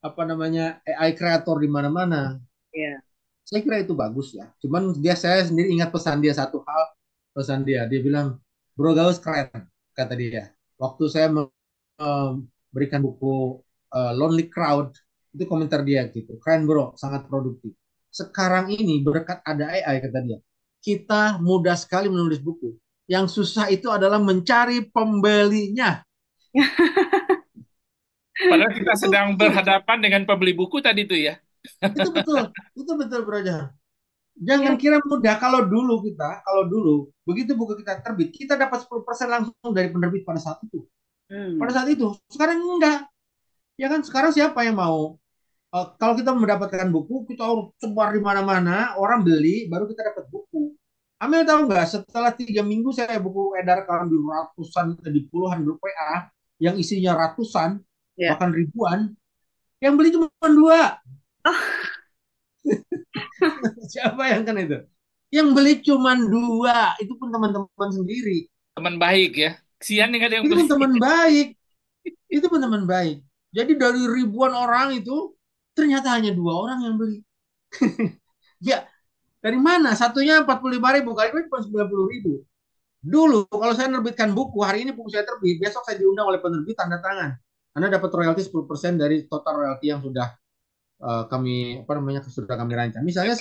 apa namanya AI kreator di mana-mana. Iya. Saya kira itu bagus ya. Cuman saya sendiri ingat pesan dia satu hal, pesan dia bilang, Bro Gaus keren, kata dia. Waktu saya memberikan buku Lonely Crowd, itu komentar dia gitu, keren bro, sangat produktif. Sekarang ini berkat ada AI, kata dia, kita mudah sekali menulis buku. Yang susah itu adalah mencari pembelinya. Padahal kita Itu sedang betul, berhadapan dengan pembeli buku tadi tuh ya. itu betul, itu betul bro. Iya. Jangan kira mudah. Kalau dulu begitu buku kita terbit, kita dapat 10% langsung dari penerbit pada saat itu. Pada Hmm. saat itu, sekarang enggak. Ya kan, sekarang siapa yang mau? Kalau kita mendapatkan buku, kita harus sebar di mana-mana, orang beli, baru kita dapat buku. Amel tahu nggak? Setelah 3 minggu saya buku edarkan di ratusan, di puluhan grup WA, yang isinya ratusan, Ya. bahkan ribuan, yang beli cuma dua. Oh, Siapa yang kan itu? Yang beli cuma dua, itu pun teman-teman sendiri. Teman baik ya. Kesian nih nggak ada yang Itu beli. pun teman baik. Itu pun teman baik. Jadi dari ribuan orang itu ternyata hanya dua orang yang beli. Ya, dari mana? Satunya 45.000, kali ini cuma 90.000. Dulu kalau saya menerbitkan buku, hari ini buku saya terbit, besok saya diundang oleh penerbit tanda tangan. Anda dapat royalti 10% dari total royalti yang sudah kami apa namanya sudah kami rancang. Misalnya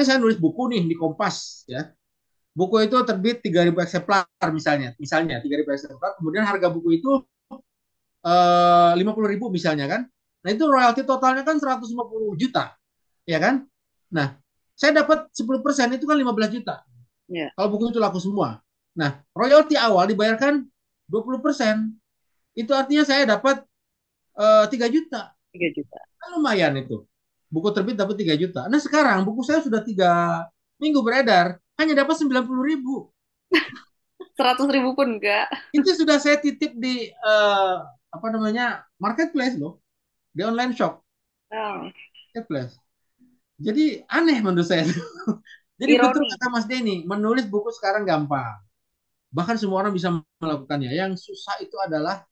saya nulis buku nih di Kompas ya. Buku itu terbit 3.000 eksemplar misalnya 3.000 eksemplar, kemudian harga buku itu 50.000 misalnya kan. Nah, itu royalti totalnya kan 150 juta, ya kan? Nah, saya dapat 10% itu kan 15 juta. ya. Kalau buku itu laku semua. Nah, royalti awal dibayarkan 20%. Itu artinya saya dapat 3 juta. 3 juta. Kan lumayan itu. Buku terbit dapat 3 juta. Nah, sekarang buku saya sudah 3 minggu beredar, hanya dapat 90.000. 100.000 pun enggak. Itu sudah saya titip di apa namanya marketplace loh, di online shop Oh, marketplace. Jadi aneh menurut saya. Jadi betul ironi. kata Mas Denny, menulis buku sekarang gampang. Bahkan semua orang bisa melakukannya. Yang susah itu adalah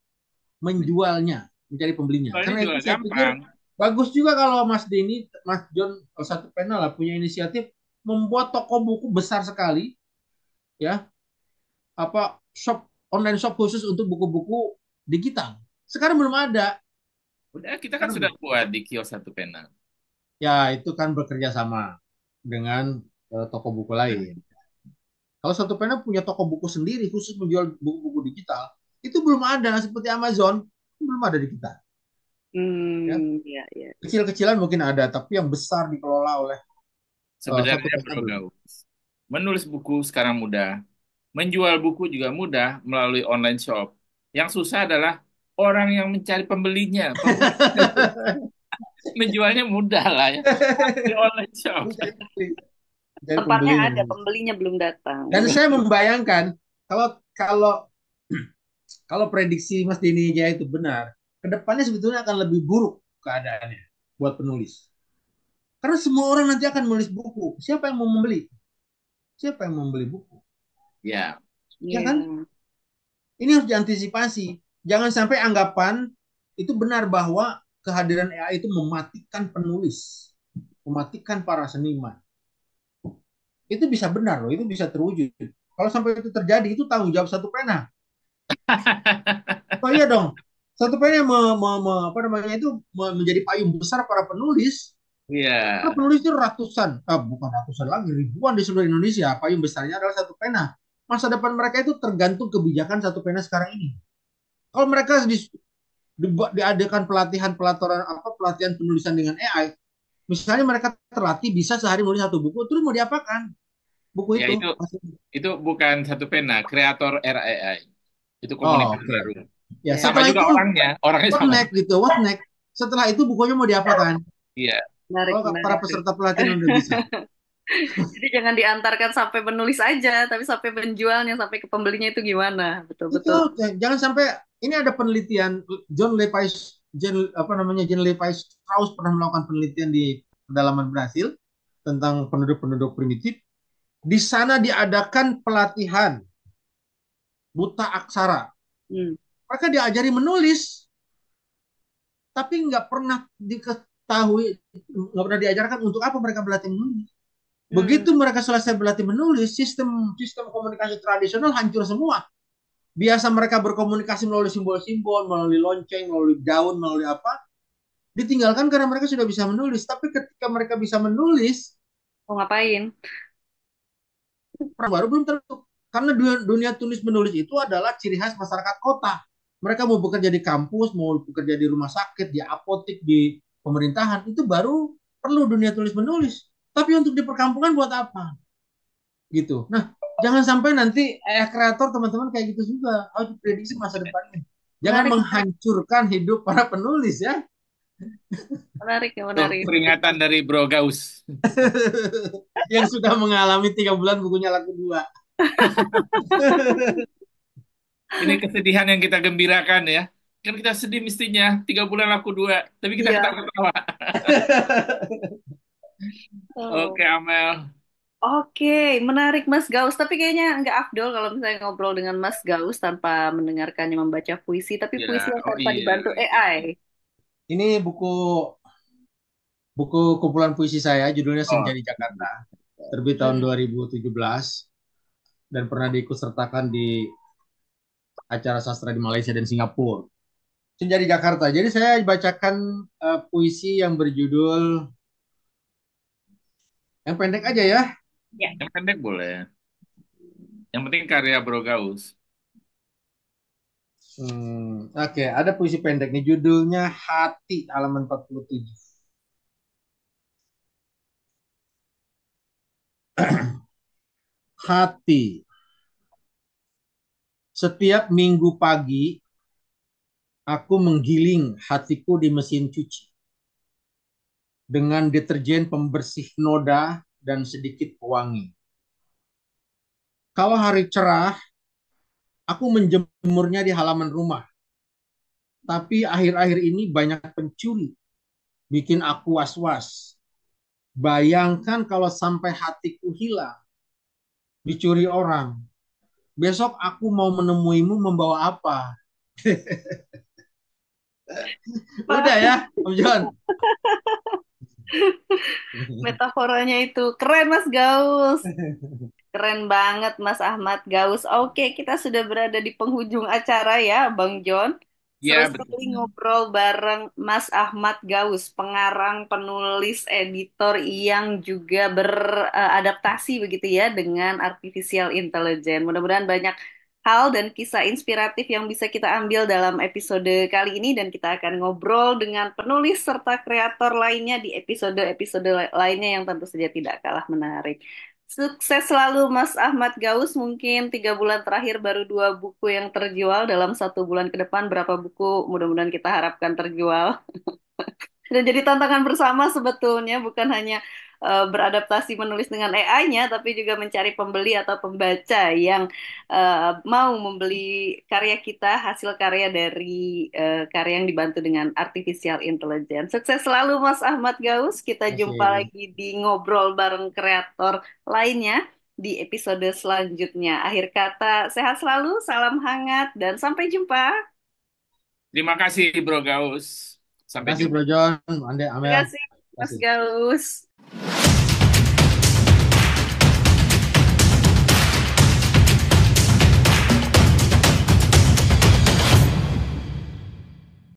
menjualnya, mencari pembelinya. Soalnya Karena itu juga saya pikir gampang. bagus juga kalau Mas Denny, Mas John, satu panel lah punya inisiatif membuat toko buku besar sekali, ya, apa shop online shop khusus untuk buku-buku digital. Sekarang belum ada. Udah kita kan Sekarang sudah buat di kios satu pena. ya itu kan bekerja sama dengan toko buku lain. Kalau satu pena punya toko buku sendiri khusus menjual buku-buku digital, itu belum ada seperti Amazon, belum ada di kita. Ya. Ya, ya. Kecil-kecilan mungkin ada, tapi yang besar dikelola oleh satu Sebenarnya pena Bro belum. Gaus, menulis buku sekarang mudah. Menjual buku juga mudah melalui online shop. Yang susah adalah orang yang mencari pembelinya. Menjualnya mudah lah ya. Di online shop. Mencari pembeli, mencari Tempatnya pembelinya. ada, pembelinya belum datang. Dan saya membayangkan kalau kalau kalau prediksi Mas Dini Jaya itu benar, kedepannya sebetulnya akan lebih buruk keadaannya buat penulis. Karena semua orang nanti akan menulis buku. Siapa yang mau membeli? Siapa yang mau membeli buku? Ya, Ya Ya. kan? Ini harus diantisipasi. Jangan sampai anggapan itu benar bahwa kehadiran AI itu mematikan penulis, mematikan para seniman. Itu bisa benar loh, itu bisa terwujud. Kalau sampai itu terjadi, itu tanggung jawab satu pena. Oh iya dong, satu pena yang apa namanya itu menjadi payung besar para penulis. Karena iya. penulis itu ratusan, bukan ratusan lagi, ribuan di seluruh Indonesia. Payung besarnya adalah satu pena. Masa depan mereka itu tergantung kebijakan satu pena sekarang ini. Kalau mereka diadakan pelatihan penulisan dengan AI, misalnya mereka terlatih bisa sehari menulis satu buku, terus mau diapakan buku Ya itu? itu bukan satu pena, kreator era AI. Itu Oh, komunitas oke. baru. Ya, Ya, Sama setelah juga itu orangnya what sama. next gitu, what next? Setelah itu bukunya mau diapakan? Iya. menarik, Oh, para menarik tuh. peserta pelatihan udah bisa. Jadi jangan diantarkan sampai menulis aja, tapi sampai penjualnya, sampai ke pembelinya itu gimana? Itu Betul-betul. jangan sampai ini ada penelitian John Levi Strauss pernah melakukan penelitian di pedalaman Brasil tentang penduduk-penduduk primitif. Di sana diadakan pelatihan buta aksara. Hmm. Mereka diajari menulis, tapi nggak pernah diajarkan untuk apa mereka berlatih menulis. Hmm. Begitu mereka selesai berlatih menulis, sistem sistem komunikasi tradisional hancur semua. Biasa mereka berkomunikasi melalui simbol-simbol, melalui lonceng, melalui daun, melalui apa, ditinggalkan karena mereka sudah bisa menulis. Tapi ketika mereka bisa menulis, Mau ngapain? orang baru belum tentu. Karena dunia tulis menulis itu adalah ciri khas masyarakat kota. Mereka mau bekerja di kampus, mau bekerja di rumah sakit, di apotik, di pemerintahan, itu baru perlu dunia tulis menulis. Tapi untuk di perkampungan buat apa? Gitu. Nah, jangan sampai nanti kreator teman-teman kayak gitu juga. Harus prediksi masa depannya. Jangan Menarik, menarik, menghancurkan hidup para penulis ya. menarik ya, Tuh, menarik. peringatan dari Bro Gaus. Yang sudah mengalami 3 bulan bukunya laku 2. Ini kesedihan yang kita gembirakan ya. Kan kita sedih mestinya, 3 bulan laku 2. Tapi kita Iya. ketawa-ketawa. Oh. Oke, Amel. Oke, menarik Mas Gaus. Tapi kayaknya nggak afdol kalau misalnya ngobrol dengan Mas Gaus tanpa mendengarkannya membaca puisi, tapi puisi Ya, yang oh tanpa iya. dibantu AI. Ini buku buku kumpulan puisi saya, judulnya Oh, Senja di Jakarta, terbit tahun 2017 dan pernah diikutsertakan di acara sastra di Malaysia dan Singapura. Senja di Jakarta. Jadi saya bacakan puisi yang berjudul yang pendek aja ya. Ya. yang pendek boleh. Yang penting karya Bro Gaus. Oke, ada puisi pendek nih judulnya Hati halaman 47. Hati. Setiap minggu pagi aku menggiling hatiku di mesin cuci dengan deterjen pembersih noda dan sedikit pewangi. Kalau hari cerah, aku menjemurnya di halaman rumah. Tapi akhir-akhir ini banyak pencuri, bikin aku was-was. Bayangkan kalau sampai hatiku hilang, dicuri orang. Besok aku mau menemuimu membawa apa? Udah Wah, ya, Om John. metaforanya itu keren Mas Gaus. Keren banget Mas Ahmad Gaus. Oke, kita sudah berada di penghujung acara ya, Bang John. Seru Ya, sekali betul. ngobrol bareng Mas Ahmad Gaus, pengarang, penulis, editor yang juga beradaptasi begitu ya dengan artificial intelligence. Mudah-mudahan banyak hal dan kisah inspiratif yang bisa kita ambil dalam episode kali ini dan kita akan ngobrol dengan penulis serta kreator lainnya di episode-episode lainnya yang tentu saja tidak kalah menarik. Sukses selalu Mas Ahmad Gaus. Mungkin 3 bulan terakhir baru 2 buku yang terjual. Dalam 1 bulan ke depan berapa buku mudah-mudahan kita harapkan terjual. Dan jadi tantangan bersama sebetulnya bukan hanya beradaptasi menulis dengan AI-nya, tapi juga mencari pembeli atau pembaca yang mau membeli karya kita, hasil karya dari karya yang dibantu dengan artificial intelligence. Sukses selalu Mas Ahmad Gaus. Kita jumpa Masih. lagi di ngobrol bareng kreator lainnya di episode selanjutnya. Akhir kata, sehat selalu, salam hangat, dan sampai jumpa. Terima kasih Bro Gaus. Terima Sampai kasih jumpa. Bro John, Ande, Terima Amel. kasih Terima Mas kasih. Gaus.